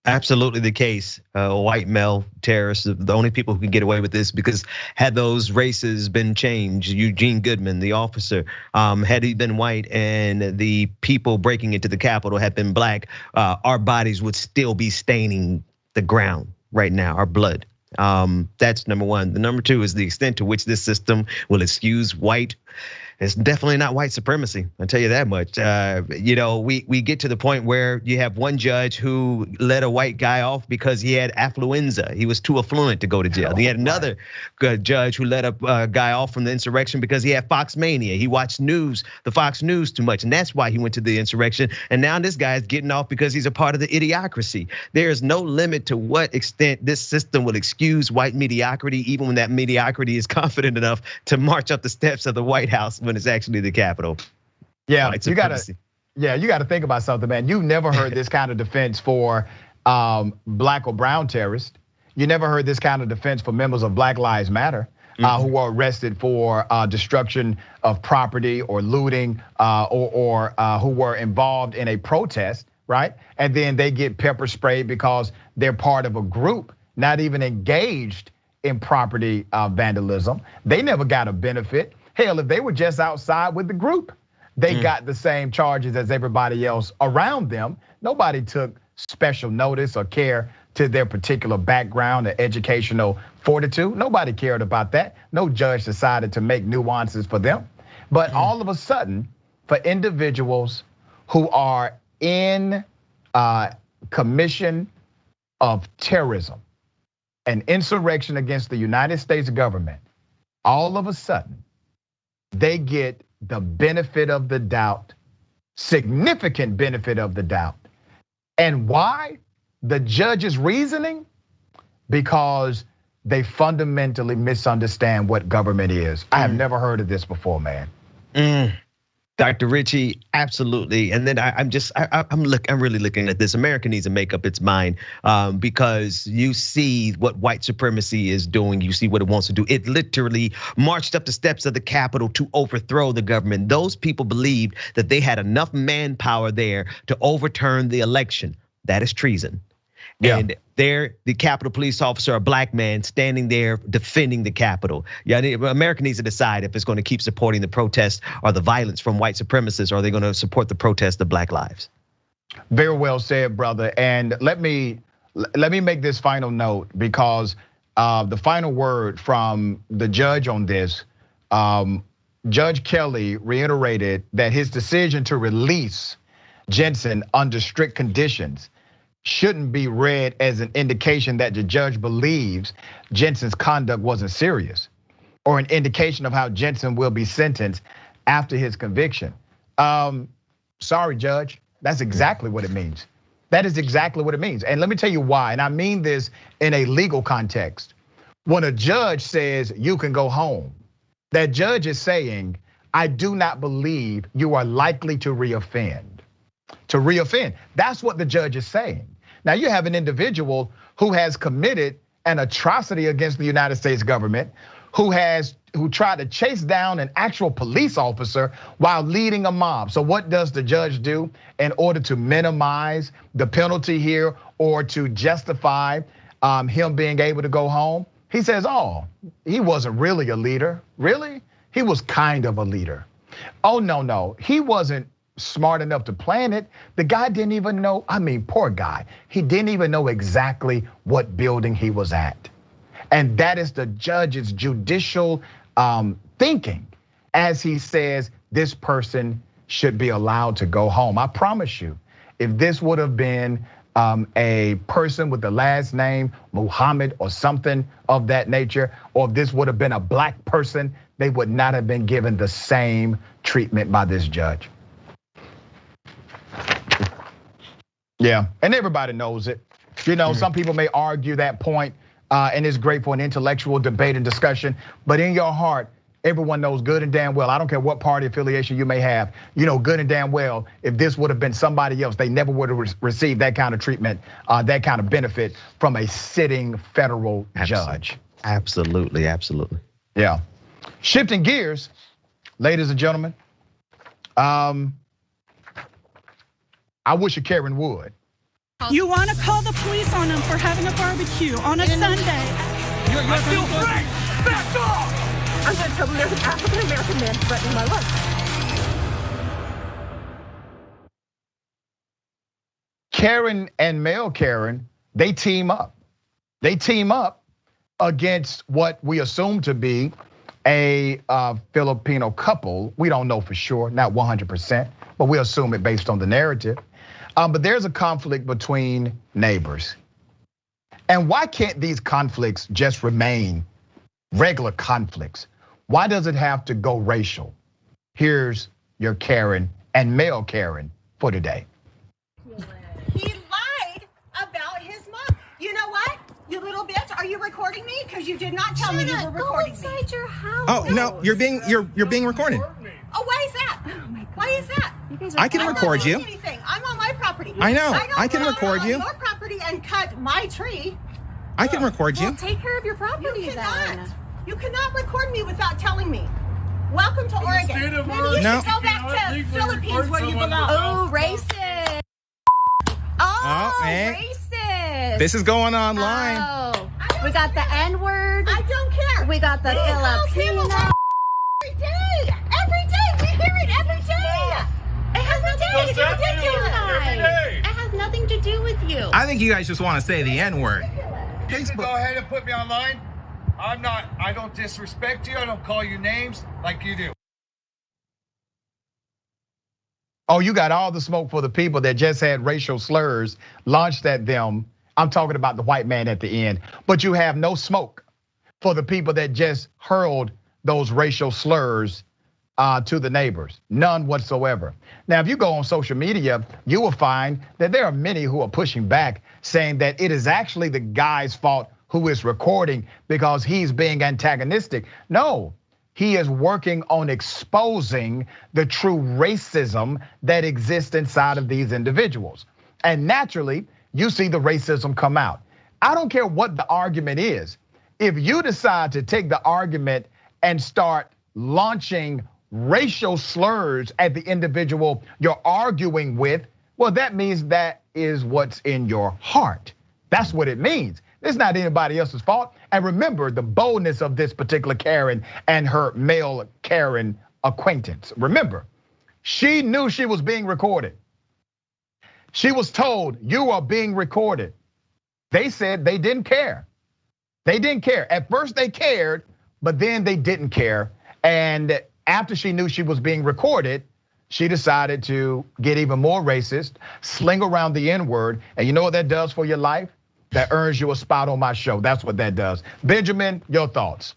Absolutely the case. White male terrorists, the only people who can get away with this, because had those races been changed, Eugene Goodman, the officer, had he been white and the people breaking into the Capitol had been black, our bodies would still be staining the ground right now, our blood. That's number one. The number two is the extent to which this system will excuse white. It's definitely not white supremacy, I'll tell you that much. We get to the point where you have one judge who let a white guy off because he had affluenza. He was too affluent to go to jail. He had another judge who let a guy off from the insurrection because he had Fox mania. He watched the Fox News too much, and that's why he went to the insurrection. And now this guy is getting off because he's a part of the idiocracy. There is no limit to what extent this system will excuse white mediocrity, even when that mediocrity is confident enough to march up the steps of the White House when it's actually the Capitol.
Yeah, you gotta think about something, man. You've never heard this kind of defense for black or brown terrorists. You never heard this kind of defense for members of Black Lives Matter who were arrested for destruction of property or looting, or who were involved in a protest, right? And then they get pepper sprayed because they're part of a group, not even engaged in property vandalism. They never got a benefit. Hell, if they were just outside with the group, they got the same charges as everybody else around them. Nobody took special notice or care to their particular background or educational fortitude. Nobody cared about that. No judge decided to make nuances for them. But all of a sudden, for individuals who are in commission of terrorism and insurrection against the United States government, all of a sudden, they get the benefit of the doubt, significant benefit of the doubt. And why? The judge's reasoning? Because they fundamentally misunderstand what government is. I have never heard of this before, man.
Dr. Richey, absolutely. And then I'm really looking at this. America needs to make up its mind because you see what white supremacy is doing. You see what it wants to do. It literally marched up the steps of the Capitol to overthrow the government. Those people believed that they had enough manpower there to overturn the election. That is treason. Yeah. And the Capitol police officer, a black man, standing there defending the Capitol. Yeah, America needs to decide if it's going to keep supporting the protest or the violence from white supremacists, or are they going to support the protest of Black lives?
Very well said, brother. And let me make this final note, because the final word from the judge on this, Judge Kelly reiterated that his decision to release Jensen under strict conditions shouldn't be read as an indication that the judge believes Jensen's conduct wasn't serious, or an indication of how Jensen will be sentenced after his conviction. Sorry, Judge, that's exactly what it means. That is exactly what it means. And let me tell you why, and I mean this in a legal context. When a judge says you can go home, that judge is saying, I do not believe you are likely to reoffend. To reoffend, that's what the judge is saying. Now you have an individual who has committed an atrocity against the United States government, who tried to chase down an actual police officer while leading a mob. So what does the judge do in order to minimize the penalty here, or to justify him being able to go home? He says, oh, he wasn't really a leader. Really? He was kind of a leader. Oh, no, he wasn't smart enough to plan it. The guy didn't even know, poor guy. He didn't even know exactly what building he was at. And that is the judge's judicial thinking as he says this person should be allowed to go home. I promise you, if this would have been a person with the last name Muhammad or something of that nature, or if this would have been a black person, they would not have been given the same treatment by this judge. Yeah, and everybody knows it. You know, some people may argue that point, and it's great for an intellectual debate and discussion, but in your heart, everyone knows good and damn well, I don't care what party affiliation you may have, you know good and damn well, if this would have been somebody else, they never would have received that kind of treatment, that kind of benefit from a sitting federal judge.
Absolutely.
Yeah. Shifting gears, ladies and gentlemen, I wish a Karen would.
You want to call the police on them for having a barbecue on a Sunday.
I feel free. Back off. I'm going to tell them there's an African-American man threatening my life.
Karen and male Karen, they team up. They team up against what we assume to be a Filipino couple. We don't know for sure, not 100%, but we assume it based on the narrative. But there's a conflict between neighbors. And why can't these conflicts just remain regular conflicts? Why does it have to go racial? Here's your Karen and male Karen for today.
He lied about his mom. You know what? You little bitch, are you recording me? Because you did not tell me you were recording me. Go inside your house.
Oh no, you're being recorded.
Oh, why is that? Why is that?
I can record you.
I'm on my property.
I know. I can record you.
Your property and cut my tree.
I can record you.
Well, take care of your property then. You cannot record me without telling me. Welcome to Oregon. Maybe you should go back to Philippines where you belong.
Oh, racist. Oh, racist.
This is going online.
Oh, we got the N-word.
I don't care.
We got the Filipino.
Every day. Every day. We hear it every day. It has nothing to do with you.
It has nothing to do with you.
I think you guys just want to say the N-word.
You can go ahead and put me online. I don't disrespect you. I don't call you names like you do.
Oh, you got all the smoke for the people that just had racial slurs launched at them. I'm talking about the white man at the end. But you have no smoke for the people that just hurled those racial slurs to the neighbors, none whatsoever. Now, if you go on social media, you will find that there are many who are pushing back, saying that it is actually the guy's fault who is recording because he's being antagonistic. No, he is working on exposing the true racism that exists inside of these individuals. And naturally, you see the racism come out. I don't care what the argument is. If you decide to take the argument and start launching racial slurs at the individual you're arguing with, well, that means that is what's in your heart. That's what it means. It's not anybody else's fault. And remember the boldness of this particular Karen and her male Karen acquaintance. Remember, she knew she was being recorded. She was told, you are being recorded. They said they didn't care. They didn't care. At first they cared, but then they didn't care. And after she knew she was being recorded, she decided to get even more racist, sling around the N-word. And you know what that does for your life? That earns you a spot on my show. That's what that does. Benjamin, your thoughts?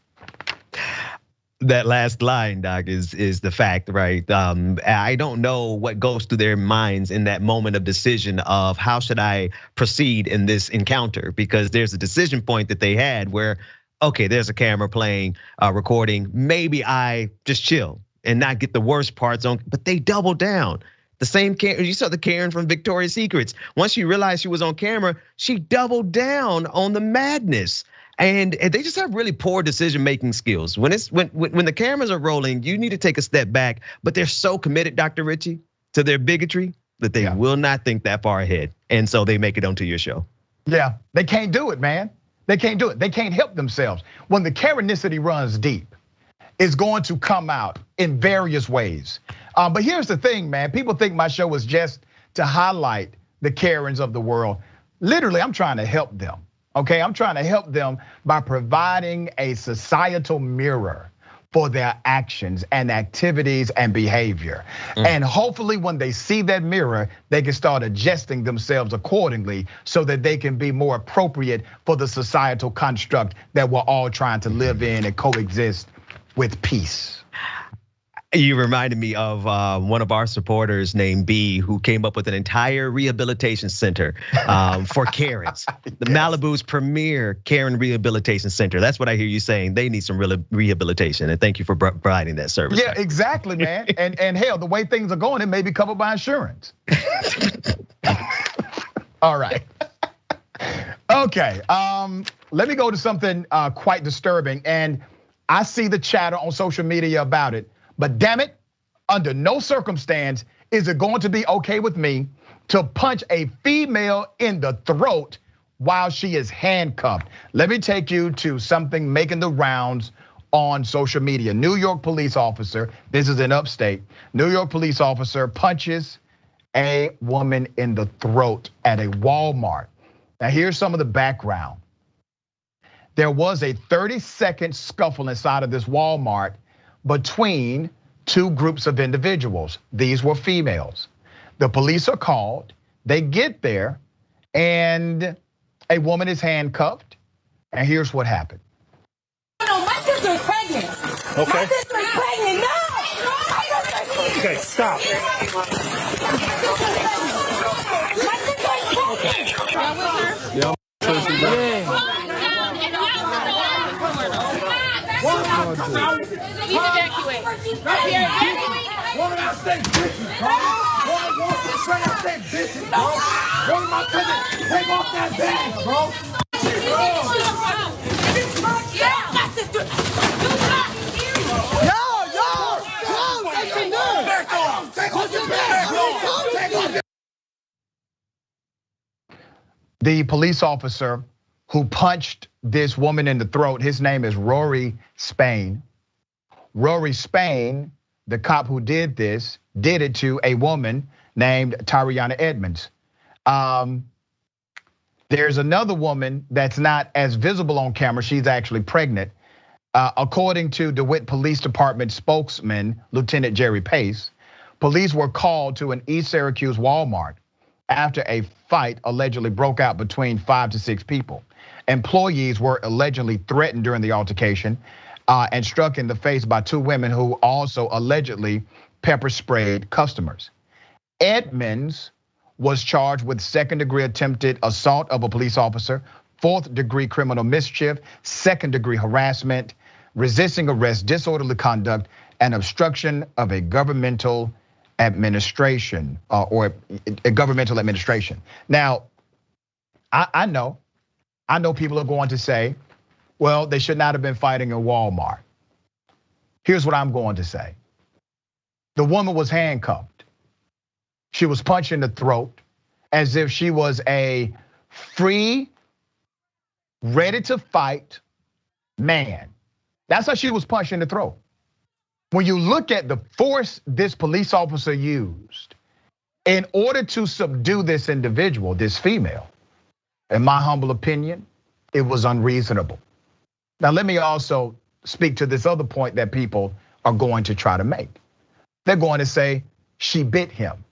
That last line, Doc, is the fact, right? I don't know what goes through their minds in that moment of decision of how should I proceed in this encounter? Because there's a decision point that they had where, okay, there's a camera playing, recording. Maybe I just chill and not get the worst parts on, but they doubled down. The same Karen, you saw the Karen from Victoria's Secrets. Once she realized she was on camera, she doubled down on the madness. And they just have really poor decision-making skills. When the cameras are rolling, you need to take a step back, but they're so committed, Dr. Richie, to their bigotry that they will not think that far ahead. And so they make it onto your show.
Yeah, they can't do it, man. They can't do it. They can't help themselves. When the Karenicity runs deep, it's going to come out in various ways. But here's the thing, man. People think my show is just to highlight the Karens of the world. Literally, I'm trying to help them. Okay, I'm trying to help them by providing a societal mirror for their actions and activities and behavior. And hopefully when they see that mirror, they can start adjusting themselves accordingly so that they can be more appropriate for the societal construct that we're all trying to live in and coexist with peace.
You reminded me of one of our supporters named B, who came up with an entire rehabilitation center for Karens. The Malibu's premier Karen rehabilitation center. That's what I hear you saying. They need some rehabilitation, and thank you for providing that service.
Yeah, exactly, man. And hell, the way things are going, it may be covered by insurance. All right. Okay, let me go to something quite disturbing, and I see the chatter on social media about it. But damn it, under no circumstance is it going to be okay with me to punch a female in the throat while she is handcuffed. Let me take you to something making the rounds on social media. New York police officer, this is in upstate, New York police officer punches a woman in the throat at a Walmart. Now here's some of the background. There was a 30-second scuffle inside of this Walmart between two groups of individuals. These were females. The police are called, they get there, and a woman is handcuffed, and here's what happened.
No, my sister is pregnant.
Okay.
My sister is pregnant, no!
Okay, stop.
Woman, I say bitches, bro. Woman wants to say I say bitches, bro. Woman, my cousin, take off that bag, bro. My sister,
The police officer who punched this woman in the throat, his name is Rory Spain. Rory Spain, the cop who did this, did it to a woman named Tyriana Edmonds. There's another woman that's not as visible on camera. She's actually pregnant. According to DeWitt Police Department spokesman, Lieutenant Jerry Pace, police were called to an East Syracuse Walmart after a fight allegedly broke out between 5 to 6 people. Employees were allegedly threatened during the altercation and struck in the face by 2 women who also allegedly pepper sprayed customers. Edmonds was charged with 2nd-degree attempted assault of a police officer, 4th-degree criminal mischief, 2nd-degree harassment. resisting arrest, disorderly conduct, and obstruction of a governmental administration or a governmental administration. Now, I know people are going to say, well, they should not have been fighting in Walmart. Here's what I'm going to say. The woman was handcuffed. She was punched in the throat as if she was a free, ready to fight man. That's how she was punched in the throat. When you look at the force this police officer used in order to subdue this individual, this female, in my humble opinion, it was unreasonable. Now, let me also speak to this other point that people are going to try to make. They're going to say, she bit him.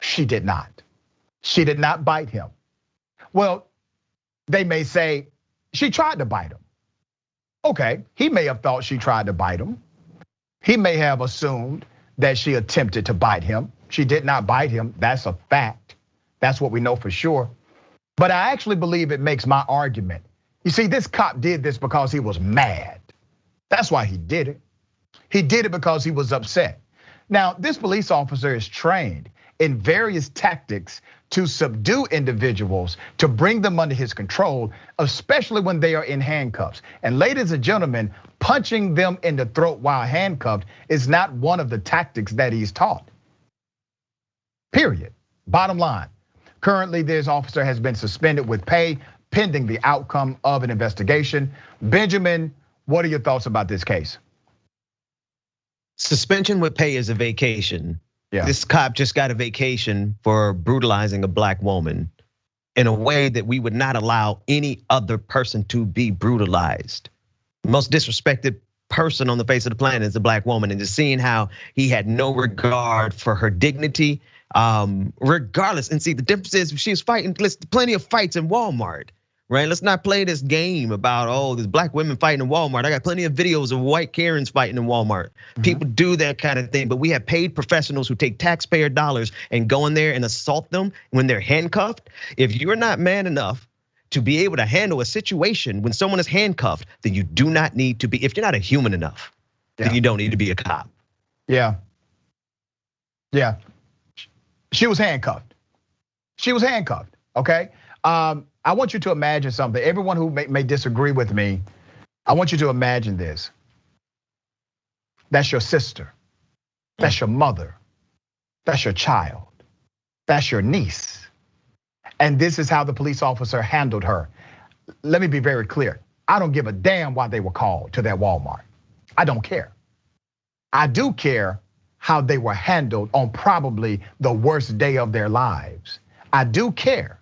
She did not. She did not bite him. Well, they may say, she tried to bite him. Okay, he may have thought she tried to bite him. He may have assumed that she attempted to bite him. She did not bite him, that's a fact. That's what we know for sure. But I actually believe it makes my argument. You see, this cop did this because he was mad. That's why he did it. He did it because he was upset. Now, this police officer is trained in various tactics to subdue individuals, to bring them under his control, especially when they are in handcuffs. And ladies and gentlemen, punching them in the throat while handcuffed is not one of the tactics that he's taught. Period. Bottom line. Currently, this officer has been suspended with pay pending the outcome of an investigation. Benjamin, what are your thoughts about this case?
Suspension with pay is a vacation. Yeah. This cop just got a vacation for brutalizing a black woman in a way that we would not allow any other person to be brutalized. The most disrespected person on the face of the planet is a black woman, and just seeing how he had no regard for her dignity, regardless. And see, the difference is she was fighting, listen, plenty of fights in Walmart, right? Let's not play this game about, there's black women fighting in Walmart. I got plenty of videos of white Karens fighting in Walmart. People do that kind of thing, but we have paid professionals who take taxpayer dollars and go in there and assault them when they're handcuffed. If you're not man enough to be able to handle a situation when someone is handcuffed, then you do not need to be, if you're not a human enough, then you don't need to be a cop.
Yeah. She was handcuffed. She was handcuffed, okay? I want you to imagine something. Everyone who may disagree with me, I want you to imagine this. That's your sister. That's your mother. That's your child. That's your niece. And this is how the police officer handled her. Let me be very clear. I don't give a damn why they were called to that Walmart. I don't care. I do care how they were handled on probably the worst day of their lives. I do care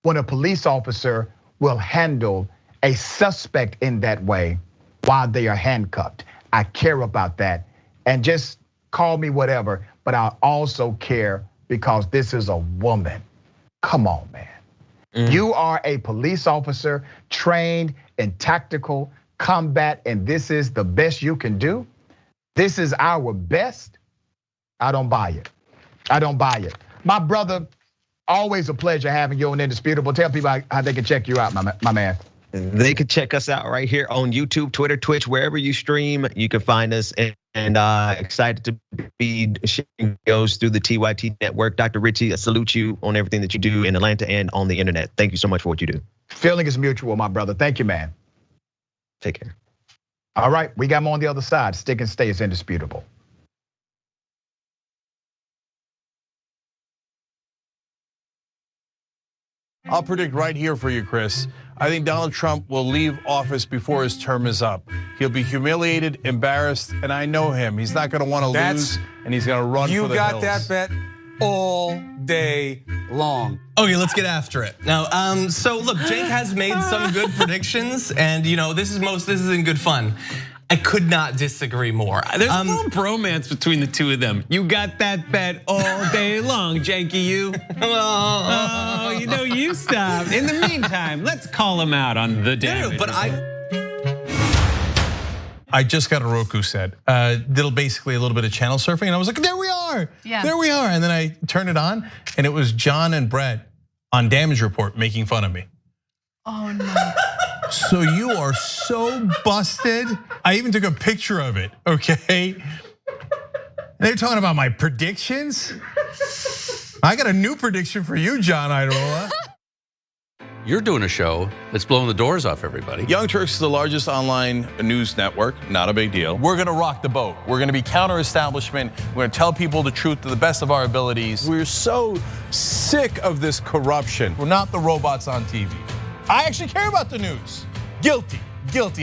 when a police officer will handle a suspect in that way while they are handcuffed. I care about that, and just call me whatever, but I also care because this is a woman. Come on, man. You are a police officer trained in tactical combat, and this is the best you can do. This is our best. I don't buy it. I don't buy it. My brother, always a pleasure having you on Indisputable. Tell people how they can check you out, my man.
They can check us out right here on YouTube, Twitter, Twitch, wherever you stream, you can find us. And excited to be sharing goes through the TYT network. Dr. Richie, I salute you on everything that you do in Atlanta and on the internet. Thank you so much for what you do.
Feeling is mutual, my brother. Thank you, man.
Take care.
All right, we got more on the other side. Stick and stay is indisputable.
I'll predict right here for you, Chris. I think Donald Trump will leave office before his term is up. He'll be humiliated, embarrassed, and I know him. He's not going to want to lose, and he's going to run for the hills.
You got that bet all day long.
Okay, let's get after it. Now, so look, Jake has made some good predictions, and this is in good fun. I could not disagree more.
There's a little bromance between the two of them. You got that bet all day long, Janky, you. Oh, you stop. In the meantime, let's call him out on the damage.
But
I just got a Roku set. Did basically a little bit of channel surfing, and I was like, there we are.
Yeah.
There we are. And then I turned it on, and it was John and Brett on Damage Report making fun of me.
Oh no.
So you are so busted. I even took a picture of it, okay? They're talking about my predictions. I got a new prediction for you, John Idarola.
You're doing a show that's blowing the doors off everybody.
Young Turks is the largest online news network, not a big deal. We're gonna rock the boat. We're gonna be counter-establishment. We're gonna tell people the truth to the best of our abilities. We're so sick of this corruption. We're not the robots on TV. I actually care about the news. Guilty,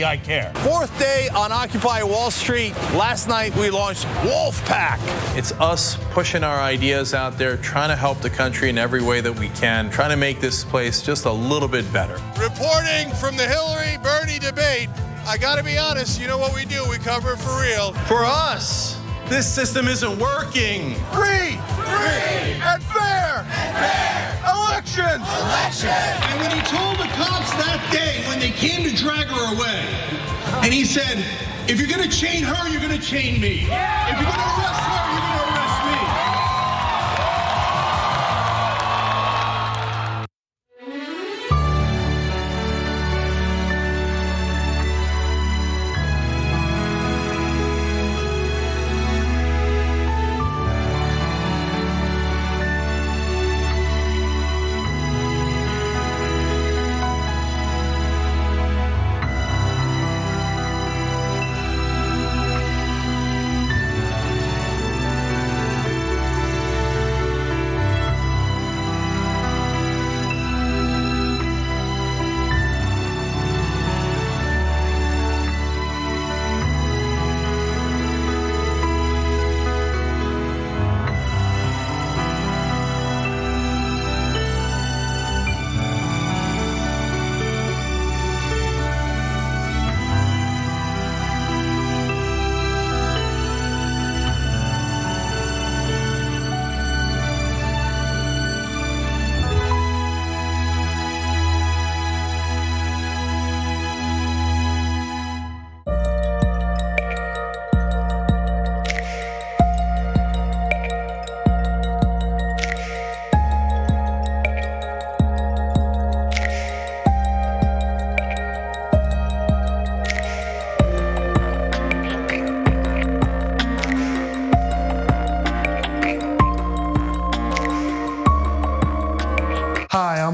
I care. Fourth day on Occupy Wall Street. Last night we launched Wolfpack. It's us pushing our ideas out there, trying to help the country in every way that we can, trying to make this place just a little bit better. Reporting from the Hillary-Bernie debate, I gotta be honest, you know what we do, we cover it for real. For us, this system isn't working. Free and fair elections.
And when he told the cops that day, when they came to drag her away, and he said, if you're gonna chain her, you're gonna chain me. If you're gonna arrest her, you're gonna arrest me.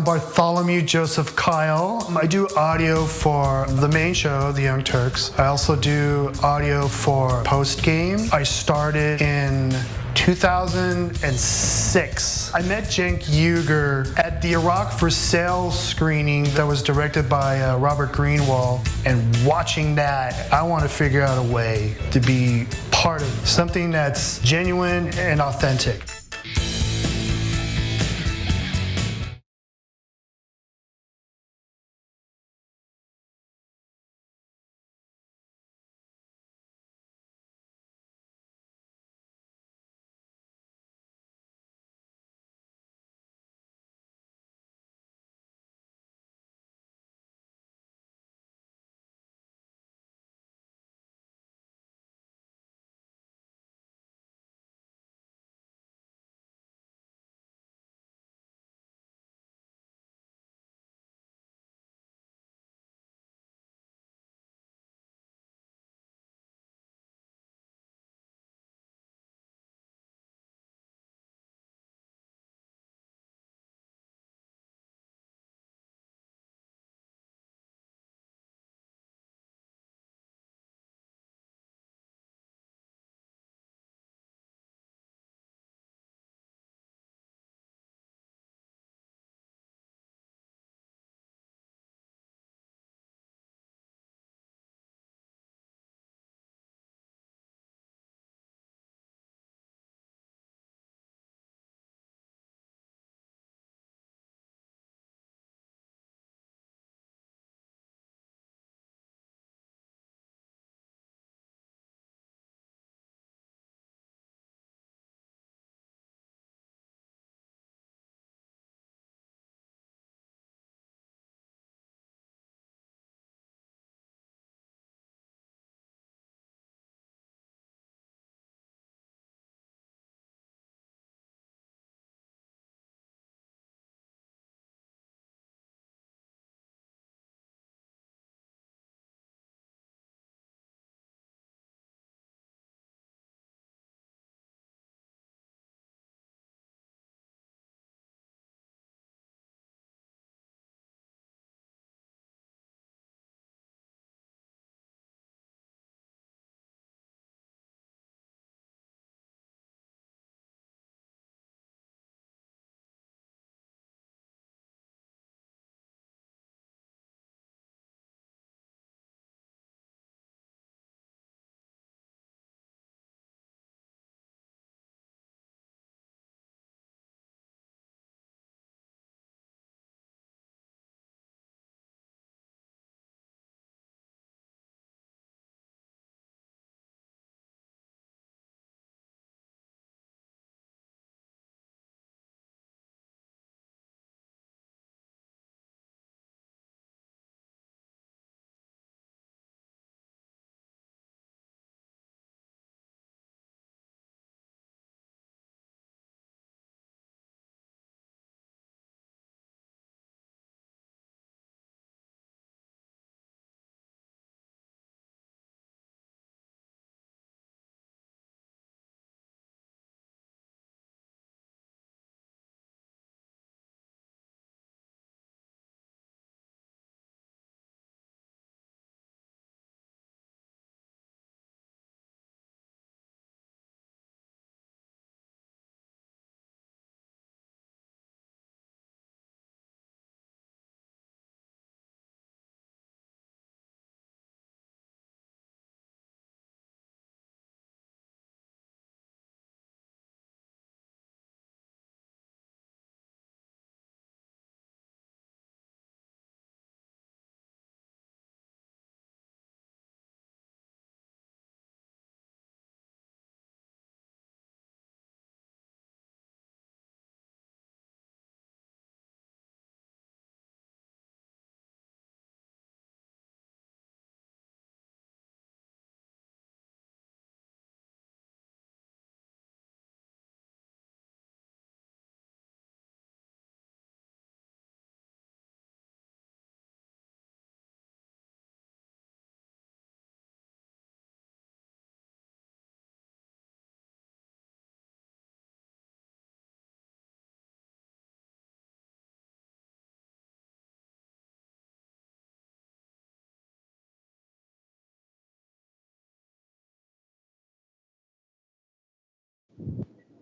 Bartholomew Joseph Kyle. I do audio for the main show, The Young Turks. I also do audio for Post Game. I started in 2006. I met Cenk Uygur at the Iraq for Sale screening that was directed by Robert Greenwald. And watching that, I want to figure out a way to be part of something that's genuine and authentic.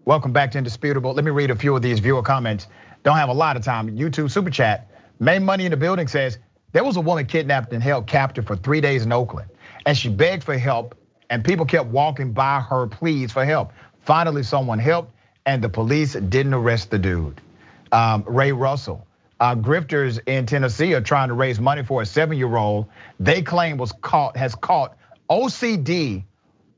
Welcome back to Indisputable. Let me read a few of these viewer comments. Don't have a lot of time. YouTube Super Chat. Main Money in the Building says, there was a woman kidnapped and held captive for 3 days in Oakland, and she begged for help, and people kept walking by her pleas for help. Finally, someone helped, and the police didn't arrest the dude. Ray Russell. Grifters in Tennessee are trying to raise money for a 7-year-old they claim has caught OCD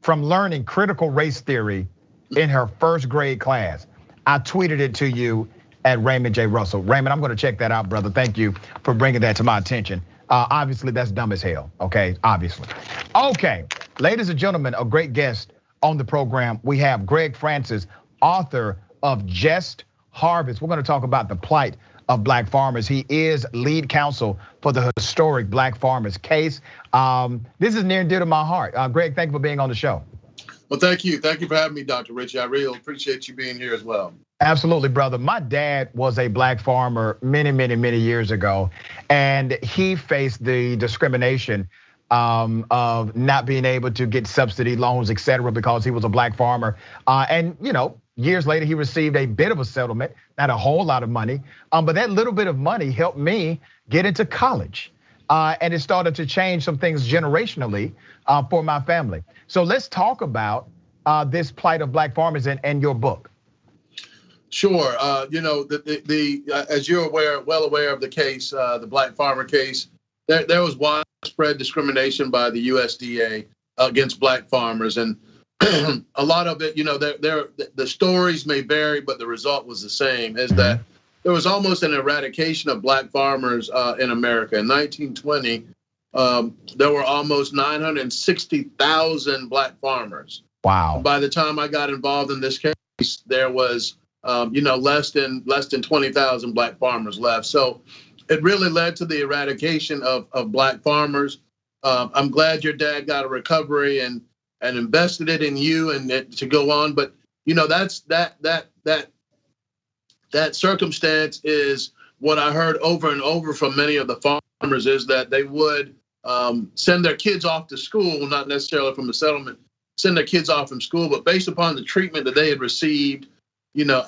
from learning critical race theory in her first grade class. I tweeted it to you at Raymond J. Russell. Raymond, I'm gonna check that out, brother. Thank you for bringing that to my attention. Obviously, that's dumb as hell, okay, obviously. Okay, ladies and gentlemen, a great guest on the program. We have Greg Francis, author of Just Harvest. We're gonna talk about the plight of black farmers. He is lead counsel for the historic black farmers case. This is near and dear to my heart. Greg, thank you for being on the show.
Well, thank you. Thank you for having me, Dr. Richie. I really appreciate you being here as well.
Absolutely, brother. My dad was a black farmer many years ago, and he faced the discrimination of not being able to get subsidy loans, et cetera, because he was a black farmer. And years later, he received a bit of a settlement, not a whole lot of money, but that little bit of money helped me get into college. And it started to change some things generationally for my family. So let's talk about this plight of black farmers and your book.
Sure, as you're well aware of the case, the black farmer case, there was widespread discrimination by the USDA against black farmers, and a lot of it, the stories may vary, but the result was the same, is that there was almost an eradication of black farmers in America. In 1920, there were almost 960,000 black farmers.
Wow.
By the time I got involved in this case, there was less than 20,000 black farmers left. So it really led to the eradication of black farmers. I'm glad your dad got a recovery and invested it in you and to go on. But that's that circumstance is what I heard over and over from many of the farmers, is that they would send their kids off to school, not necessarily from the settlement, send their kids off from school, but based upon the treatment that they had received,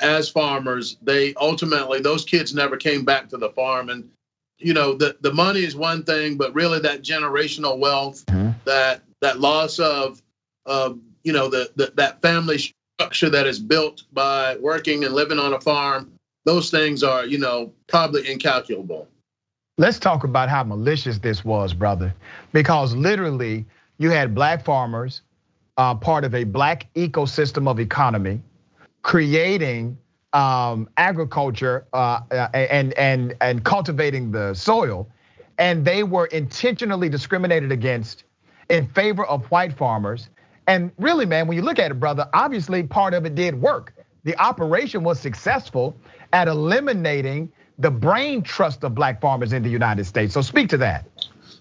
as farmers, they ultimately, those kids never came back to the farm. And the money is one thing, but really that generational wealth, that loss of that family structure that is built by working and living on a farm, those things are, probably incalculable.
Let's talk about how malicious this was, brother, because literally you had black farmers, part of a black ecosystem of economy, creating agriculture and cultivating the soil, and they were intentionally discriminated against in favor of white farmers. And really, man, when you look at it, brother, obviously part of it did work. The operation was successful at eliminating the brain trust of black farmers in the United States. So speak to that.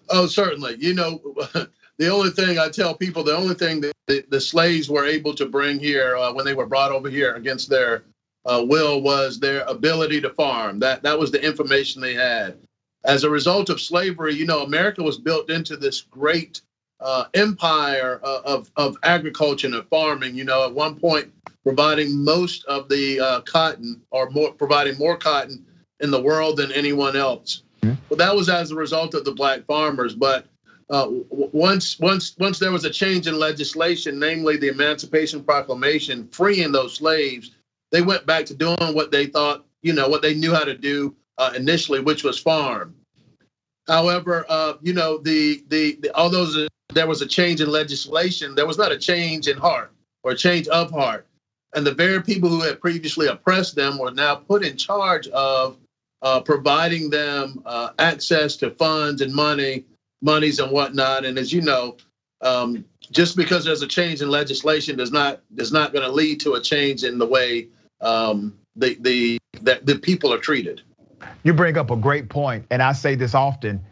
Oh, certainly. The only thing I tell people, the only thing that the slaves were able to bring here when they were brought over here against their will was their ability to farm. That was the information they had. As a result of slavery, America was built into this great empire of agriculture and farming. At one point, providing most of the cotton, or providing more cotton in the world than anyone else. Well, that was as a result of the black farmers. But once there was a change in legislation, namely the Emancipation Proclamation, freeing those slaves, they went back to doing what they thought, what they knew how to do initially, which was farm. However, although there was a change in legislation, there was not a change in heart or a change of heart. And the very people who had previously oppressed them were now put in charge of providing them access to funds and monies and whatnot. And as you know, just because there's a change in legislation is not going to lead to a change in the way the people are treated.
You bring up a great point, and I say this often: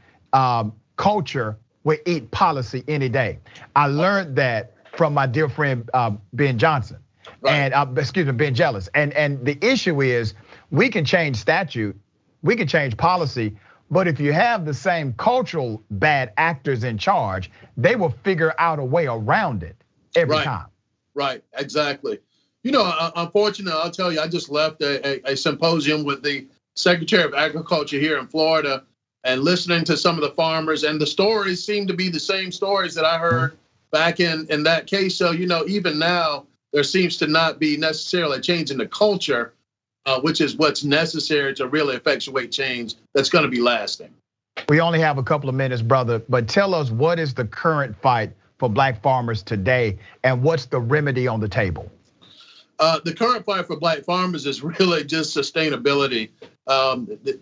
culture will eat policy any day. I learned that from my dear friend Ben Johnson, and Ben Jealous. And the issue is, we can change statute, we can change policy, but if you have the same cultural bad actors in charge, they will figure out a way around it every time.
Right, exactly. Unfortunately, I'll tell you, I just left a symposium with the Secretary of Agriculture here in Florida, and listening to some of the farmers, and the stories seem to be the same stories that I heard back in that case. So, even now, there seems to not be necessarily a change in the culture, which is what's necessary to really effectuate change that's going to be lasting.
We only have a couple of minutes, brother, but tell us, what is the current fight for black farmers today, and what's the remedy on the table?
The current fight for black farmers is really just sustainability.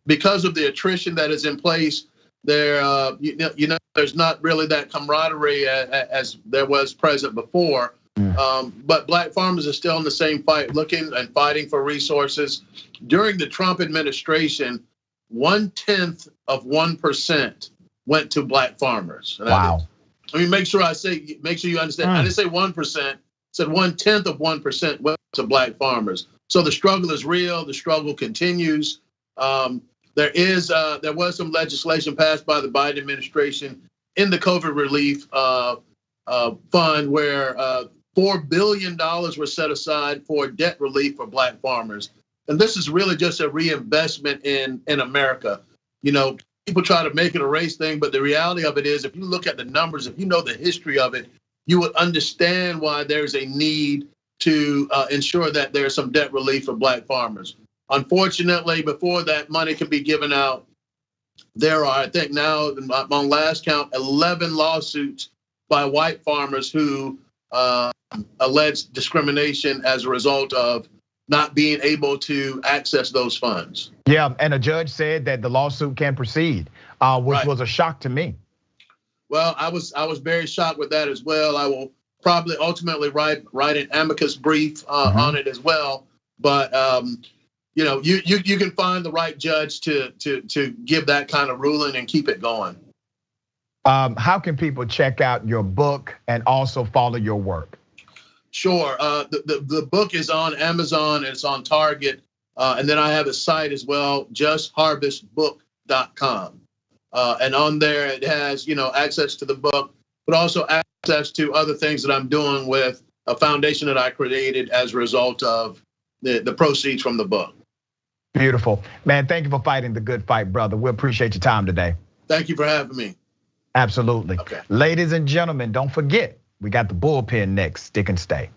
Because of the attrition that is in place, there's not really that camaraderie as there was present before. But black farmers are still in the same fight, looking and fighting for resources. During the Trump administration, 0.1% went to black farmers. And
wow.
make sure you understand. I didn't say 1%. Said 0.1% went to black farmers. So the struggle is real. The struggle continues. There was some legislation passed by the Biden administration in the COVID relief fund where $4 billion were set aside for debt relief for black farmers. And this is really just a reinvestment in America. People try to make it a race thing, but the reality of it is, if you look at the numbers, if you know the history of it, you would understand why there's a need to ensure that there's some debt relief for black farmers. Unfortunately, before that money can be given out, there are, I think now, on last count, 11 lawsuits by white farmers who alleged discrimination as a result of not being able to access those funds.
Yeah, and a judge said that the lawsuit can proceed, which was a shock to me.
Well, I was very shocked with that as well. I will probably ultimately write an amicus brief on it as well. But you can find the right judge to give that kind of ruling and keep it going.
How can people check out your book and also follow your work?
Sure. The book is on Amazon. It's on Target, and then I have a site as well, justharvestbook.com. And on there it has, access to the book, but also access to other things that I'm doing with a foundation that I created as a result of the proceeds from the book.
Beautiful. Man, thank you for fighting the good fight, brother. We appreciate your time today.
Thank you for having me.
Absolutely.
Okay.
Ladies and gentlemen, don't forget, we got the bullpen next. Stick and stay.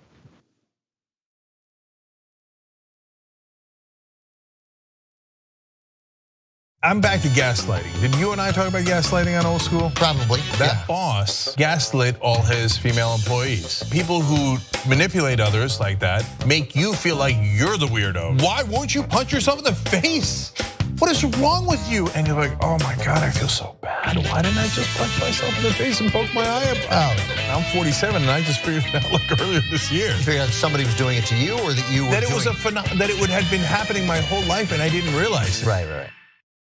I'm back to gaslighting. Did you and I talk about gaslighting on Old School?
Probably.
That boss gaslit all his female employees. People who manipulate others like that make you feel like you're the weirdo. Why won't you punch yourself in the face? What is wrong with you? And you're like, oh my God, I feel so bad. Why didn't I just punch myself in the face and poke my eye out? I'm 47 and I just figured it out like earlier this year.
You figured out somebody was doing it to you, or that you were
that it was that it would have been happening my whole life and I didn't realize it.
Right.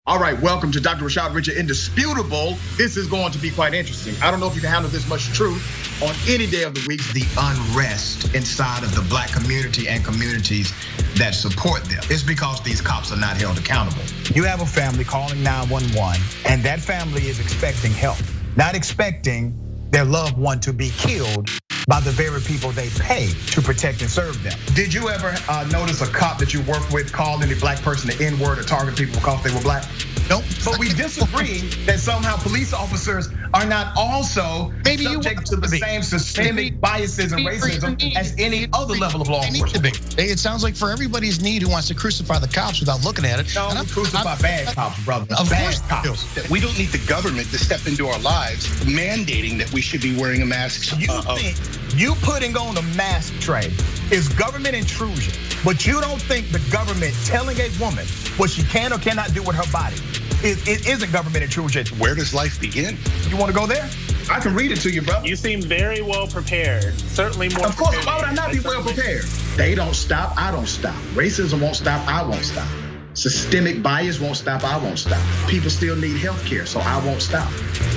All right, welcome to Dr. Rashad Richard Indisputable. This is going to be quite interesting. I don't know if you can handle this much truth on any day of the week.
The unrest inside of the black community and communities that support them is because these cops are not held accountable.
You have a family calling 911, and that family is expecting help, not expecting their loved one to be killed by the very people they pay to protect and serve them.
Did you ever notice a cop that you work with called any black person the N-word or target people because they were black?
Nope.
But we disagree that somehow police officers are not also subject to the same systemic biases and racism as any other level of law enforcement.
It sounds like for everybody's need who wants to crucify the cops without looking at it.
No, crucify bad cops, brother.
Bad
cops.
We don't need the government to step into our lives mandating that we should be wearing a mask.
You think you putting on a mask, Trey, is government intrusion, but you don't think the government telling a woman what she can or cannot do with her body it isn't government intrusion.
Where does life begin?
You want to go there? I can read it to you, brother.
You seem very well prepared. Certainly more.
Of course, why would I not be well prepared? They don't stop, I don't stop. Racism won't stop, I won't stop. Systemic bias won't stop, I won't stop. People still need health care, so I won't stop.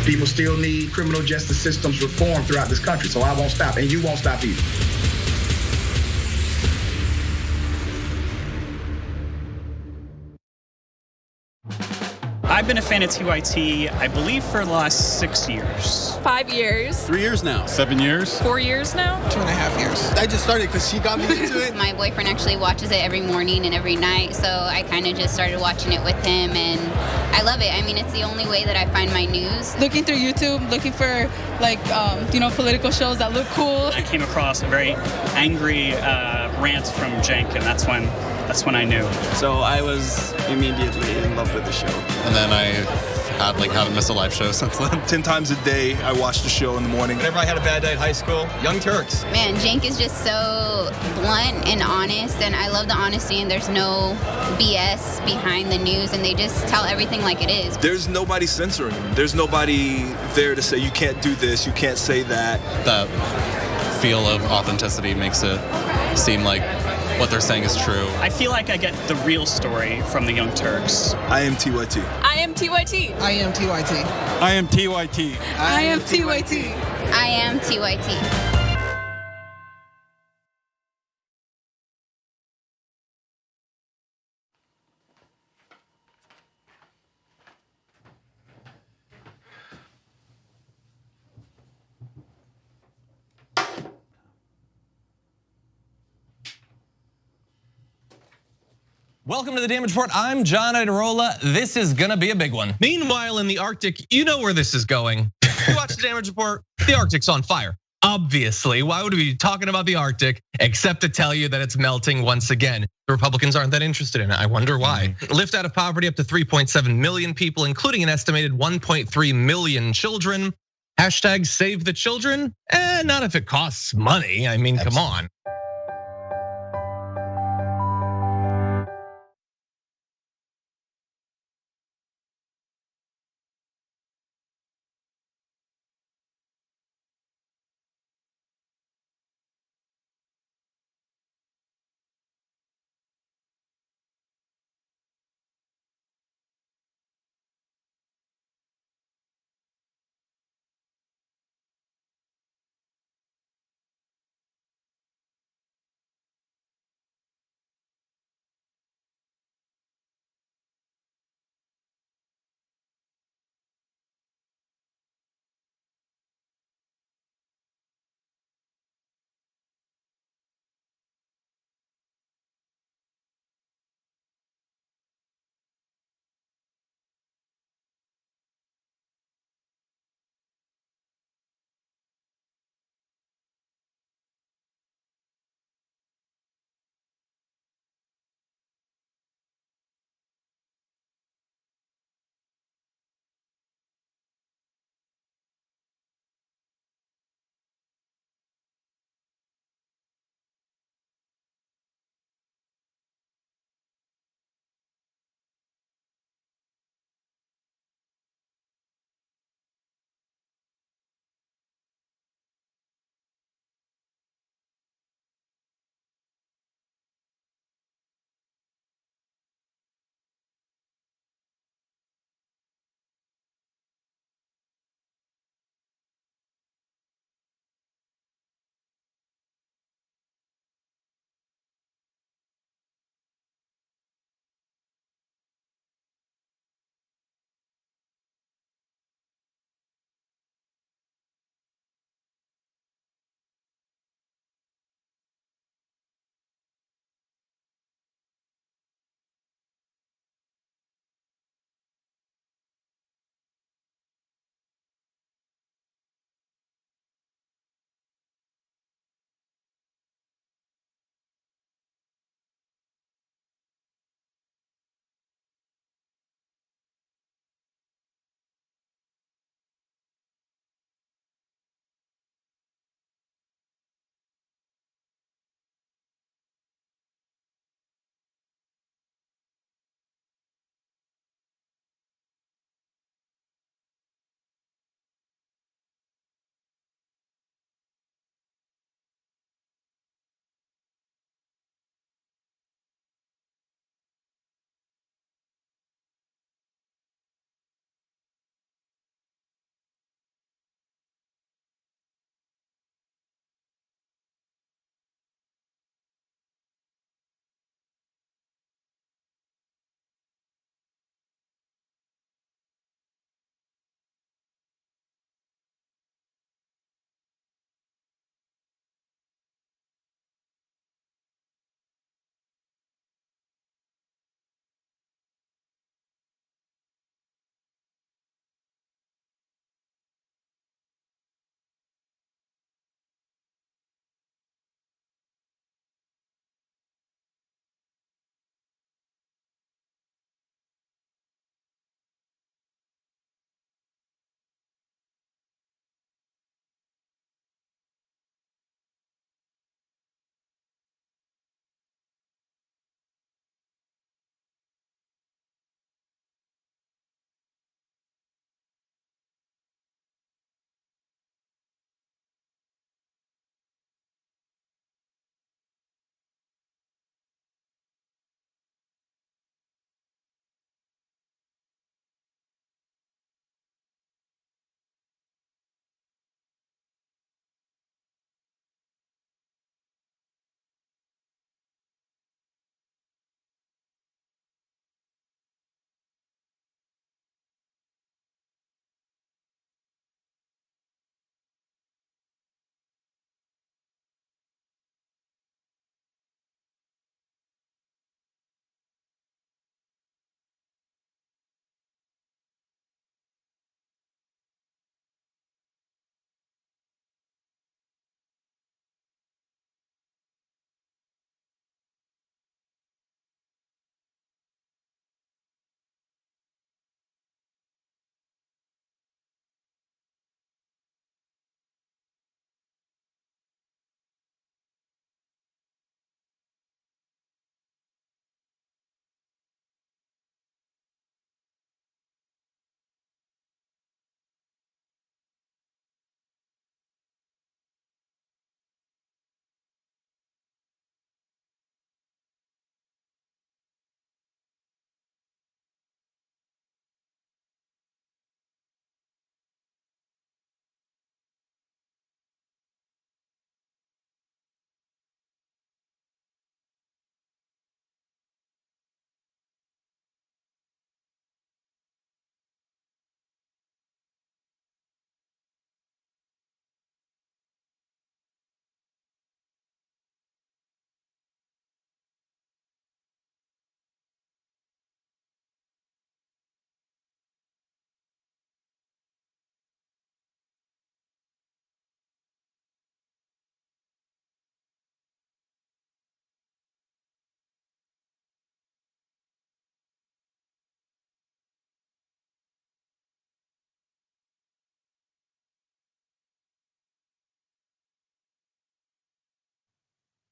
People still need criminal justice systems reform throughout this country, so I won't stop, and you won't stop either.
I've been a fan of TYT, I believe, for the last 6 years.
5 years.
3 years now. 7 years.
4 years now.
2.5 years. I just started because she got me into it.
My boyfriend actually watches it every morning and every night, so I kind of just started watching it with him, and I love it. I mean, it's the only way that I find my news.
Looking through YouTube, looking for like, political shows that look cool.
I came across a very angry rant from Cenk, and that's when I knew.
So I was immediately in love with the show.
And then I had like How to Miss a Live show since then.
10 times a day, I watched the show in the morning.
Whenever I had a bad day at high school, Young Turks.
Man, Cenk is just so blunt and honest, and I love the honesty, and there's no BS behind the news, and they just tell everything like it is.
There's nobody censoring him. There's nobody there to say you can't do this, you can't say that.
That feel of authenticity makes it seem like what they're saying is true.
I feel like I get the real story from the Young Turks.
I am TYT.
I am TYT.
I am TYT.
I am TYT.
I am TYT.
I am TYT.
Welcome to the Damage Report. I'm John Idarola. This is gonna be a big one. Meanwhile, in the Arctic, you know where this is going. You watch the Damage Report, the Arctic's on fire. Obviously, why would we be talking about the Arctic except to tell you that it's melting once again? The Republicans aren't that interested in it. I wonder why. Lift out of poverty up to 3.7 million people, including an estimated 1.3 million children. Hashtag save the children? Not if it costs money. I mean, come on.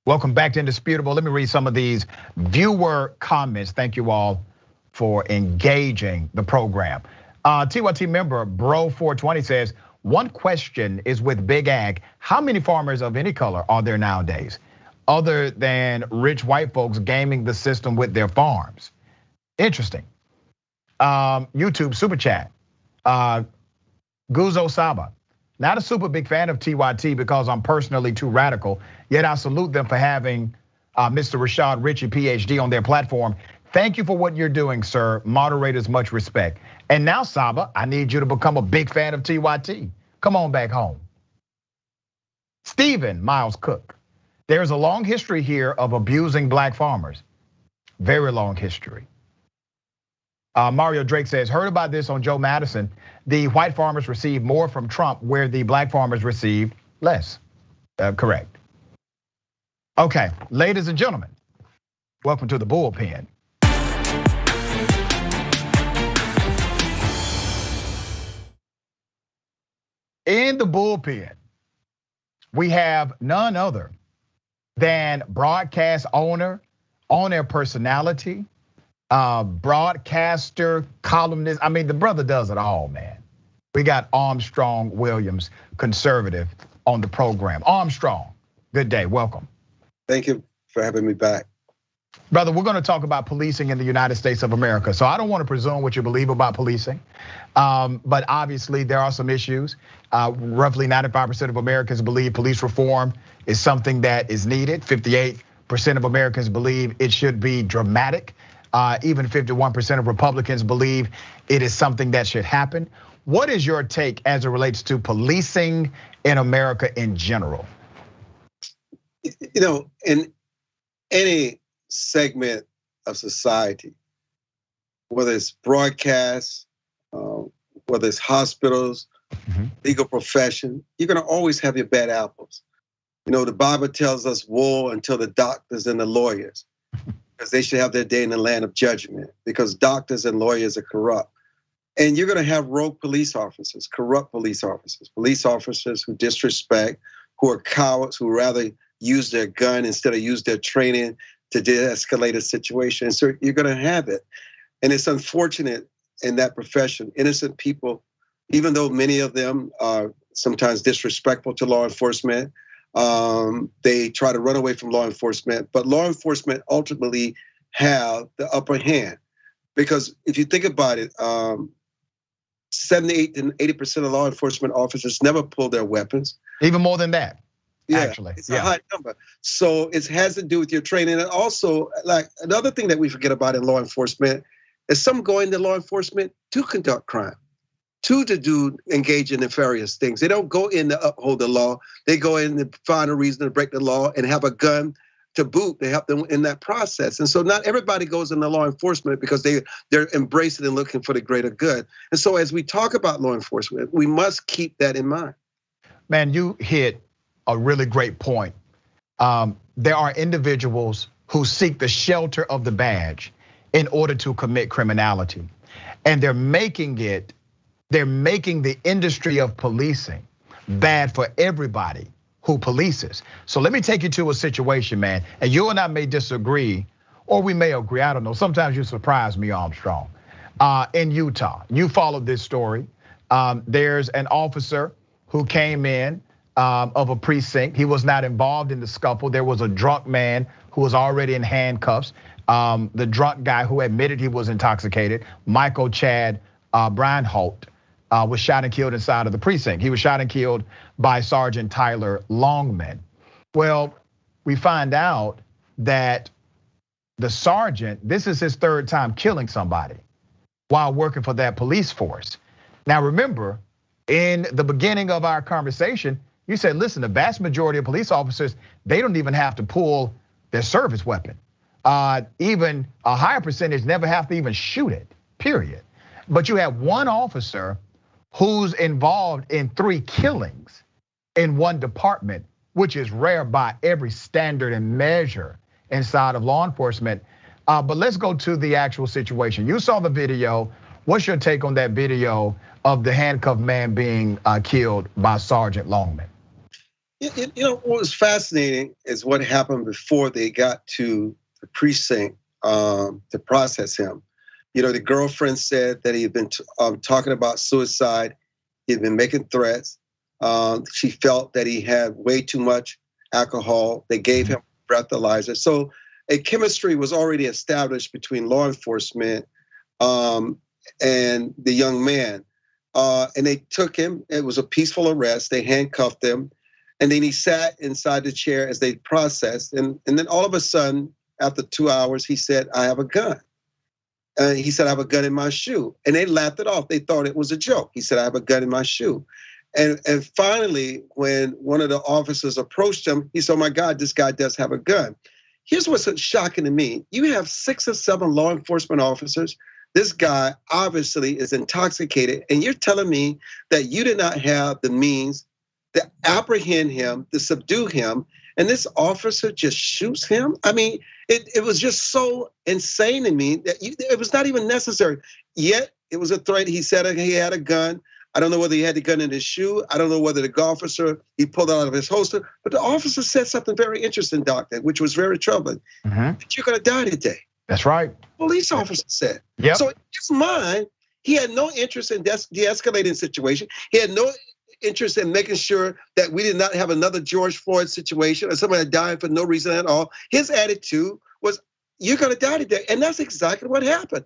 Welcome back to Indisputable. Let me read some of these viewer comments. Thank you all for engaging the program. TYT member Bro420 says, one question is with Big Ag, how many farmers of any color are there nowadays, other than rich white folks gaming the system with their farms? Interesting. YouTube super chat. Guzo Saba. Not a super big fan of TYT because I'm personally too radical, yet I salute them for having Mr. Rashad Ritchie, PhD, on their platform. Thank you for what you're doing, sir. Moderators, much respect. And now, Saba, I need you to become a big fan of TYT. Come on back home. Stephen Miles Cook. There's a long history here of abusing black farmers. Very long history. Mario Drake says, heard about this on Joe Madison. The white farmers received more from Trump where the black farmers received less. Correct. Okay, ladies and gentlemen, welcome to the bullpen. In the bullpen, we have none other than broadcast owner, on-air personality, broadcaster, columnist. I mean, the brother does it all, man. We got Armstrong Williams, conservative, on the program. Armstrong, good day, welcome.
Thank you for having me back.
Brother, we're gonna talk about policing in the United States of America. So I don't wanna presume what you believe about policing, but obviously there are some issues. Roughly 95% of Americans believe police reform is something that is needed. 58% of Americans believe it should be dramatic. Even 51% of Republicans believe it is something that should happen. What is your take as it relates to policing in America in general?
You know, in any segment of society, whether it's broadcast, whether it's hospitals, legal profession, you're gonna always have your bad apples. You know, the Bible tells us woe until the doctors and the lawyers, because they should have their day in the land of judgment, because doctors and lawyers are corrupt. And you're gonna have rogue police officers, corrupt police officers who disrespect, who are cowards, who rather use their gun instead of use their training to de-escalate a situation. And so you're gonna have it. And it's unfortunate in that profession, innocent people, even though many of them are sometimes disrespectful to law enforcement, they try to run away from law enforcement, but law enforcement ultimately have the upper hand. Because if you think about it, 78 to 80% of law enforcement officers never pull their weapons.
Even more than that,
yeah,
actually.
It's a high number. So it has to do with your training. And also, like, another thing that we forget about in law enforcement is some go into law enforcement to conduct crime, to engage in nefarious things. They don't go in to uphold the law. They go in to find a reason to break the law and have a gun to boot. They help them in that process. And so not everybody goes into law enforcement because they're embracing and looking for the greater good. And so as we talk about law enforcement, we must keep that in mind.
Man, you hit a really great point. There are individuals who seek the shelter of the badge in order to commit criminality. And they're making the industry of policing bad for everybody who polices. So let me take you to a situation, man, and you and I may disagree, or we may agree, I don't know. Sometimes you surprise me, Armstrong. In Utah, you followed this story. There's an officer who came in of a precinct. He was not involved in the scuffle. There was a drunk man who was already in handcuffs. The drunk guy who admitted he was intoxicated, Michael Chad Breinholt, was shot and killed inside of the precinct. He was shot and killed by Sergeant Tyler Longman. Well, we find out that the sergeant, this is his third time killing somebody while working for that police force. Now remember, in the beginning of our conversation, you said, listen, the vast majority of police officers, they don't even have to pull their service weapon. Even a higher percentage never have to even shoot it, period. But you have one officer who's involved in 3 killings in one department, which is rare by every standard and measure inside of law enforcement. But let's go to the actual situation. You saw the video. What's your take on that video of the handcuffed man being killed by Sergeant Longman?
You know, what was fascinating is what happened before they got to the precinct to process him. You know, the girlfriend said that he had been talking about suicide. He had been making threats. She felt that he had way too much alcohol. They gave him a breathalyzer. So a chemistry was already established between law enforcement and the young man. And they took him. It was a peaceful arrest. They handcuffed him. And then he sat inside the chair as they processed. And then all of a sudden, after 2 hours, he said, I have a gun. He said, I have a gun in my shoe. And they laughed it off. They thought it was a joke. He said, I have a gun in my shoe. And finally, when one of the officers approached him, he said, oh my God, this guy does have a gun. Here's what's shocking to me. You have 6 or 7 law enforcement officers. This guy obviously is intoxicated. And you're telling me that you did not have the means to apprehend him, to subdue him, and this officer just shoots him? I mean, it was just so insane to me that it was not even necessary. Yet, it was a threat. He said he had a gun. I don't know whether he had the gun in his shoe. I don't know whether the officer, he pulled it out of his holster. But the officer said something very interesting, Doctor, which was very troubling. That you're gonna die today.
That's right.
Police officer said.
Yep.
So in his mind, he had no interest in de-escalating the situation. He had no interest in making sure that we did not have another George Floyd situation or somebody dying for no reason at all. His attitude was, you're gonna die today. And that's exactly what happened.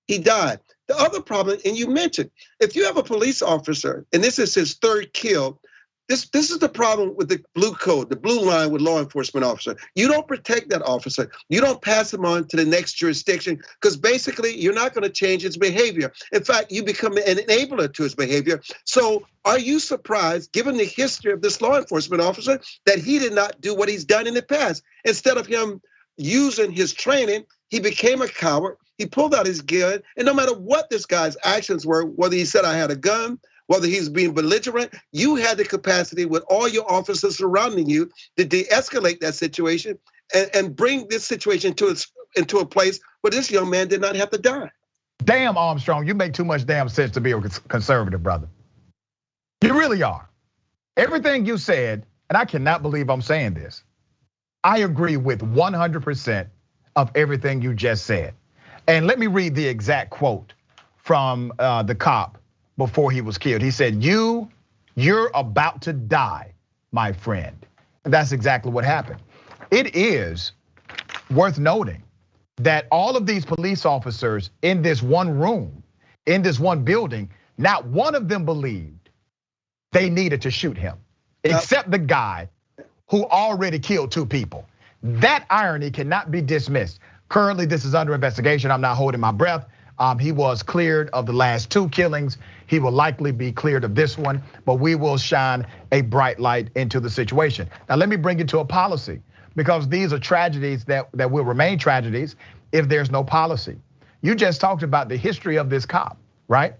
He died. The other problem, and you mentioned, if you have a police officer, and this is his 3rd kill, this is the problem with the blue code, the blue line with law enforcement officer. You don't protect that officer. You don't pass him on to the next jurisdiction, because basically you're not gonna change his behavior. In fact, you become an enabler to his behavior. So are you surprised, given the history of this law enforcement officer, that he did not do what he's done in the past? Instead of him using his training, he became a coward. He pulled out his gun, and no matter what this guy's actions were, whether he said I had a gun, whether he's being belligerent, you had the capacity with all your officers surrounding you to de-escalate that situation and bring this situation into a place where this young man did not have to die.
Damn, Armstrong, you make too much damn sense to be a conservative, brother. You really are. Everything you said, and I cannot believe I'm saying this, I agree with 100% of everything you just said. And let me read the exact quote from the cop before he was killed. He said, you're about to die, my friend. And that's exactly what happened. It is worth noting that all of these police officers in this one room, in this one building, not one of them believed they needed to shoot him, except the guy who already killed 2 people. That irony cannot be dismissed. Currently, this is under investigation. I'm not holding my breath. He was cleared of the last 2 killings. He will likely be cleared of this one, but we will shine a bright light into the situation. Now, let me bring it to a policy, because these are tragedies that will remain tragedies if there's no policy. You just talked about the history of this cop, right?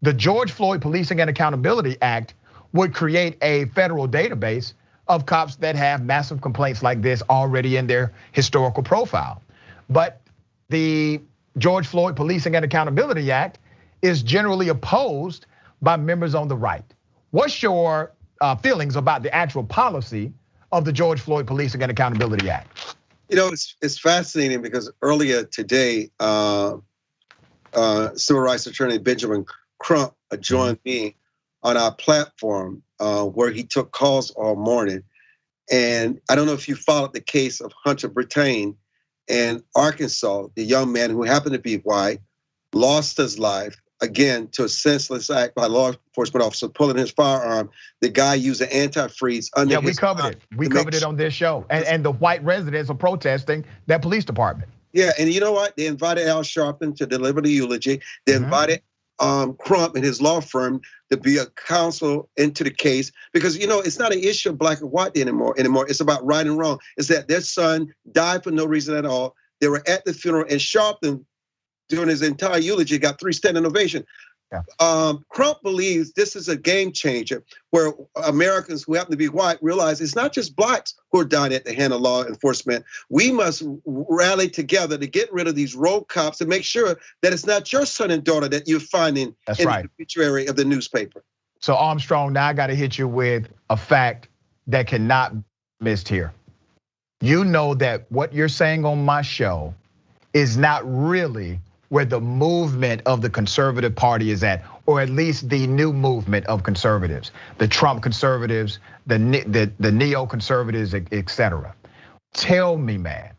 The George Floyd Policing and Accountability Act would create a federal database of cops that have massive complaints like this already in their historical profile. But the George Floyd Policing and Accountability Act is generally opposed by members on the right. What's your feelings about the actual policy of the George Floyd Policing and Accountability Act?
You know, it's fascinating because earlier today, civil rights attorney Benjamin Crump joined me on our platform where he took calls all morning. And I don't know if you followed the case of Hunter Brittain in Arkansas, the young man who happened to be white, lost his life, again, to a senseless act by a law enforcement officer pulling his firearm. The guy used an antifreeze under his.
We covered it. We covered it on this show. And the white residents are protesting that police department.
Yeah, and you know what? They invited Al Sharpton to deliver the eulogy. They invited Crump and his law firm to be a counsel into the case, because it's not an issue of black and white anymore. It's about right and wrong. It's that their son died for no reason at all. They were at the funeral, and Sharpton, during his entire eulogy, got 3 standing ovations. Yeah. Crump believes this is a game changer, where Americans who happen to be white realize it's not just blacks who are dying at the hand of law enforcement. We must rally together to get rid of these rogue cops and make sure that it's not your son and daughter that you're finding in the obituary of the newspaper.
So Armstrong, now I got to hit you with a fact that cannot be missed here. You know that what you're saying on my show is not really where the movement of the conservative party is at, or at least the new movement of conservatives, the Trump conservatives, the neo-conservatives, etc. Tell me, man,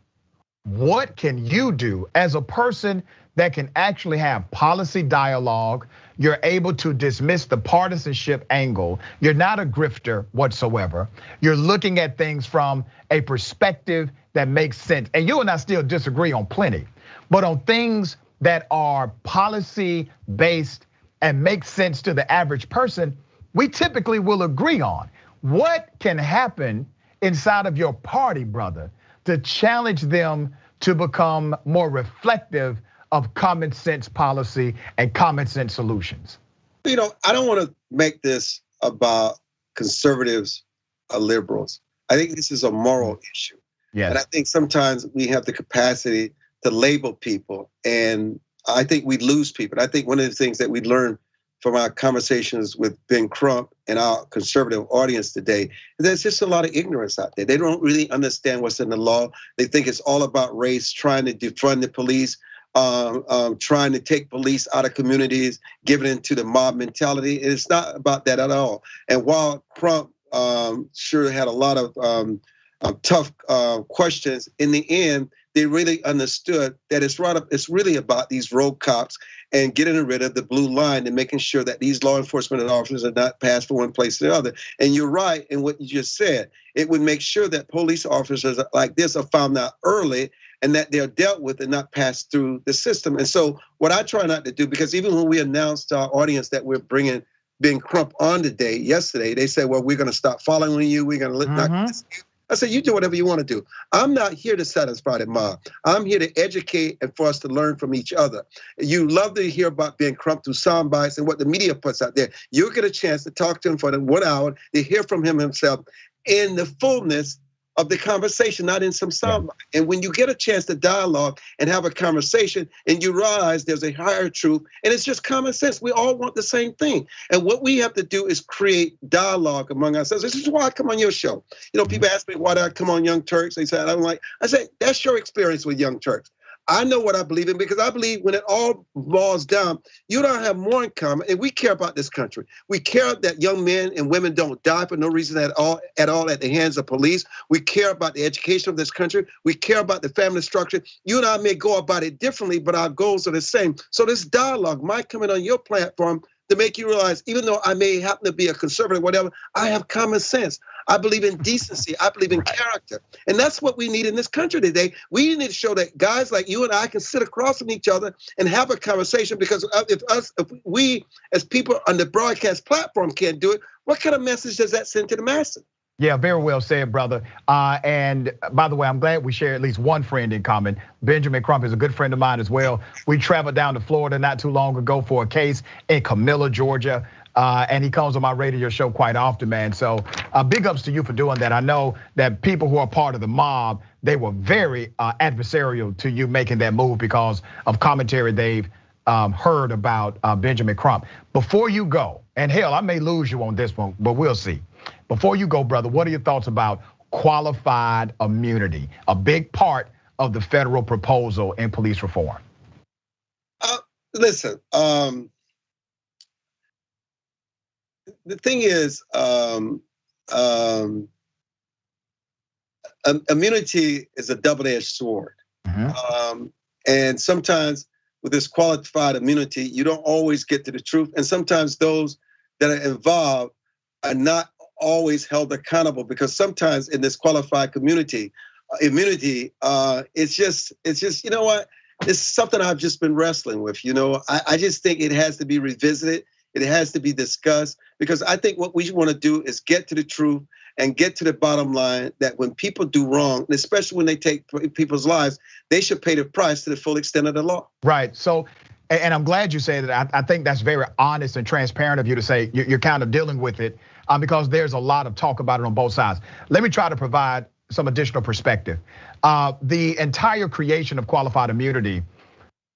what can you do as a person that can actually have policy dialogue? You're able to dismiss the partisanship angle. You're not a grifter whatsoever. You're looking at things from a perspective that makes sense. And you and I still disagree on plenty, but on things that are policy based and make sense to the average person, we typically will agree on. What can happen inside of your party, brother, to challenge them to become more reflective of common sense policy and common sense solutions?
You know, I don't want to make this about conservatives or liberals. I think this is a moral issue.
Yes.
And I think sometimes we have the capacity to label people, and I think we lose people. And I think one of the things that we learned from our conversations with Ben Crump and our conservative audience today, there's just a lot of ignorance out there. They don't really understand what's in the law. They think it's all about race, trying to defund the police, trying to take police out of communities, giving into the mob mentality. And it's not about that at all. And while Crump sure had a lot of tough questions, in the end, they really understood that it's really about these rogue cops and getting rid of the blue line and making sure that these law enforcement officers are not passed from one place to the other. And you're right in what you just said. It would make sure that police officers like this are found out early and that they're dealt with and not passed through the system. And so what I try not to do, because even when we announced to our audience that we're bringing Ben Crump on today, yesterday, they said, well, we're gonna stop following you. We're gonna not I said, you do whatever you want to do. I'm not here to satisfy the mob. I'm here to educate and for us to learn from each other. You love to hear about Ben Crump through sound bites and what the media puts out there. You'll get a chance to talk to him for 1 hour, to hear from him himself in the fullness of the conversation, not in some soundbite. And when you get a chance to dialogue and have a conversation and you realize there's a higher truth and it's just common sense, we all want the same thing. And what we have to do is create dialogue among ourselves. This is why I come on your show. You know, people ask me why do I come on Young Turks? They say, I say, that's your experience with Young Turks. I know what I believe in because I believe when it all boils down, you don't have more in common, and we care about this country. We care that young men and women don't die for no reason at all at the hands of police. We care about the education of this country. We care about the family structure. You and I may go about it differently, but our goals are the same. So this dialogue might come in on your platform to make you realize, even though I may happen to be a conservative, whatever, I have common sense. I believe in decency. I believe in character. And that's what we need in this country today. We need to show that guys like you and I can sit across from each other and have a conversation, because if we as people on the broadcast platform can't do it, what kind of message does that send to the masses?
Yeah, very well said, brother. And by the way, I'm glad we share at least one friend in common. Benjamin Crump is a good friend of mine as well. We traveled down to Florida not too long ago for a case in Camilla, Georgia. And he comes on my radio show quite often, man. So big ups to you for doing that. I know that people who are part of the mob, they were very adversarial to you making that move because of commentary they've heard about Benjamin Crump. Before you go, and hell, I may lose you on this one, but we'll see. Before you go, brother, what are your thoughts about qualified immunity, a big part of the federal proposal in police reform?
Listen, the thing is, immunity is a double-edged sword. And sometimes with this qualified immunity, you don't always get to the truth. And sometimes those that are involved are not always held accountable, because sometimes in this qualified immunity, it's just, you know what? It's something I've just been wrestling with. You know, I just think it has to be revisited. It has to be discussed, because I think what we want to do is get to the truth and get to the bottom line that when people do wrong, especially when they take people's lives, they should pay the price to the full extent of the law.
Right. So, and I'm glad you say that. I think that's very honest and transparent of you to say you're kind of dealing with it because there's a lot of talk about it on both sides. Let me try to provide some additional perspective. The entire creation of qualified immunity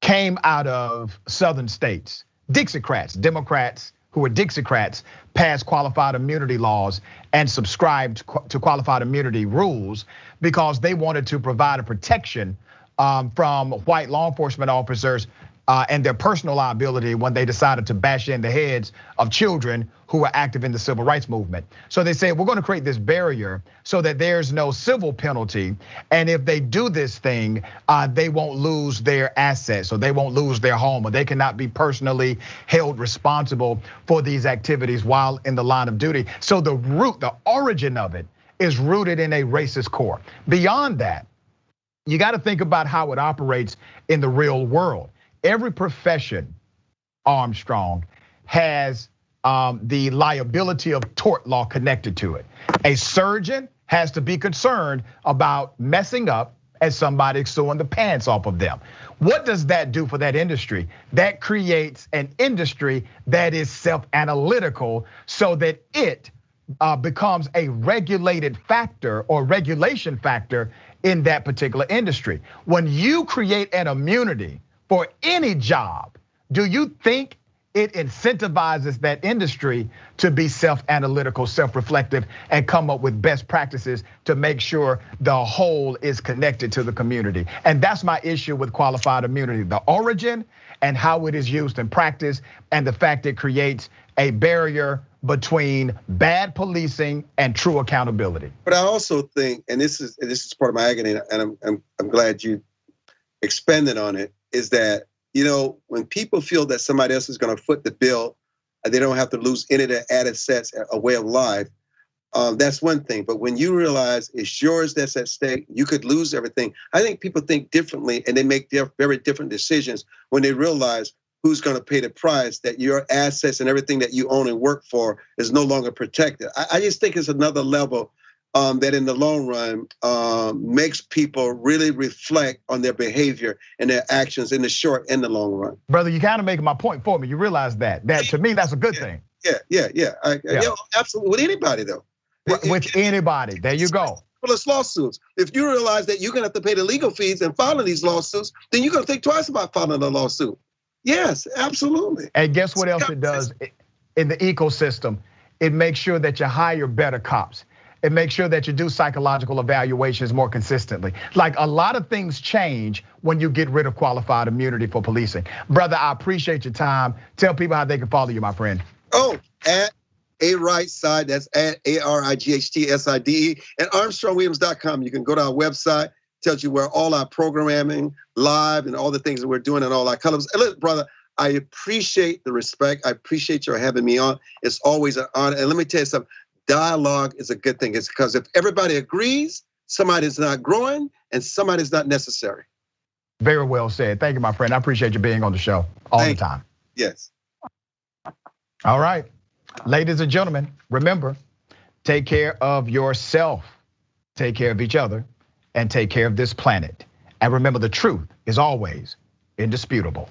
came out of Southern states, Dixiecrats, Democrats who were Dixiecrats, passed qualified immunity laws and subscribed to qualified immunity rules because they wanted to provide a protection from white law enforcement officers and their personal liability when they decided to bash in the heads of children who were active in the civil rights movement. So they said, we're gonna create this barrier so that there's no civil penalty. And if they do this thing, they won't lose their assets, or they won't lose their home, or they cannot be personally held responsible for these activities while in the line of duty. So the origin of it is rooted in a racist core. Beyond that, you gotta think about how it operates in the real world. Every profession, Armstrong, has the liability of tort law connected to it. A surgeon has to be concerned about messing up and somebody suing the pants off of them. What does that do for that industry? That creates an industry that is self-analytical so that it becomes a regulated factor or regulation factor in that particular industry. When you create an immunity for any job, do you think it incentivizes that industry to be self-analytical, self-reflective, and come up with best practices to make sure the whole is connected to the community? And that's my issue with qualified immunity, the origin and how it is used in practice, and the fact it creates a barrier between bad policing and true accountability.
But I also think, and this is part of my agony, and I'm glad you expanded on it, is that, when people feel that somebody else is gonna foot the bill, they don't have to lose any of their assets, a way of life, that's one thing. But when you realize it's yours that's at stake, you could lose everything. I think people think differently, and they make very different decisions when they realize who's gonna pay the price, that your assets and everything that you own and work for is no longer protected. I just think it's another level that in the long run makes people really reflect on their behavior and their actions in the short and the long run.
Brother, you kind of making my point for me. You realize that to me, that's a good thing.
Yeah, absolutely. With anybody though.
With anybody, there you go.
Frivolous lawsuits. If you realize that you're gonna have to pay the legal fees and filing these lawsuits, then you're gonna think twice about filing a lawsuit. Yes, absolutely.
And guess what else it does in the ecosystem? It makes sure that you hire better cops. It makes sure that you do psychological evaluations more consistently. Like, a lot of things change when you get rid of qualified immunity for policing. Brother, I appreciate your time. Tell people how they can follow you, my friend.
Oh, at ARightside, that's at ARIGHTSIDE, and ArmstrongWilliams.com. You can go to our website, tells you where all our programming live and all the things that we're doing and all our colors. And look, brother, I appreciate the respect. I appreciate your having me on. It's always an honor. And let me tell you something. Dialogue is a good thing. It's because if everybody agrees, somebody's not growing and somebody's not necessary.
Very well said. Thank you, my friend. I appreciate you being on the show all the time.
Yes.
All right, ladies and gentlemen, remember, take care of yourself, take care of each other, and take care of this planet. And remember, the truth is always indisputable.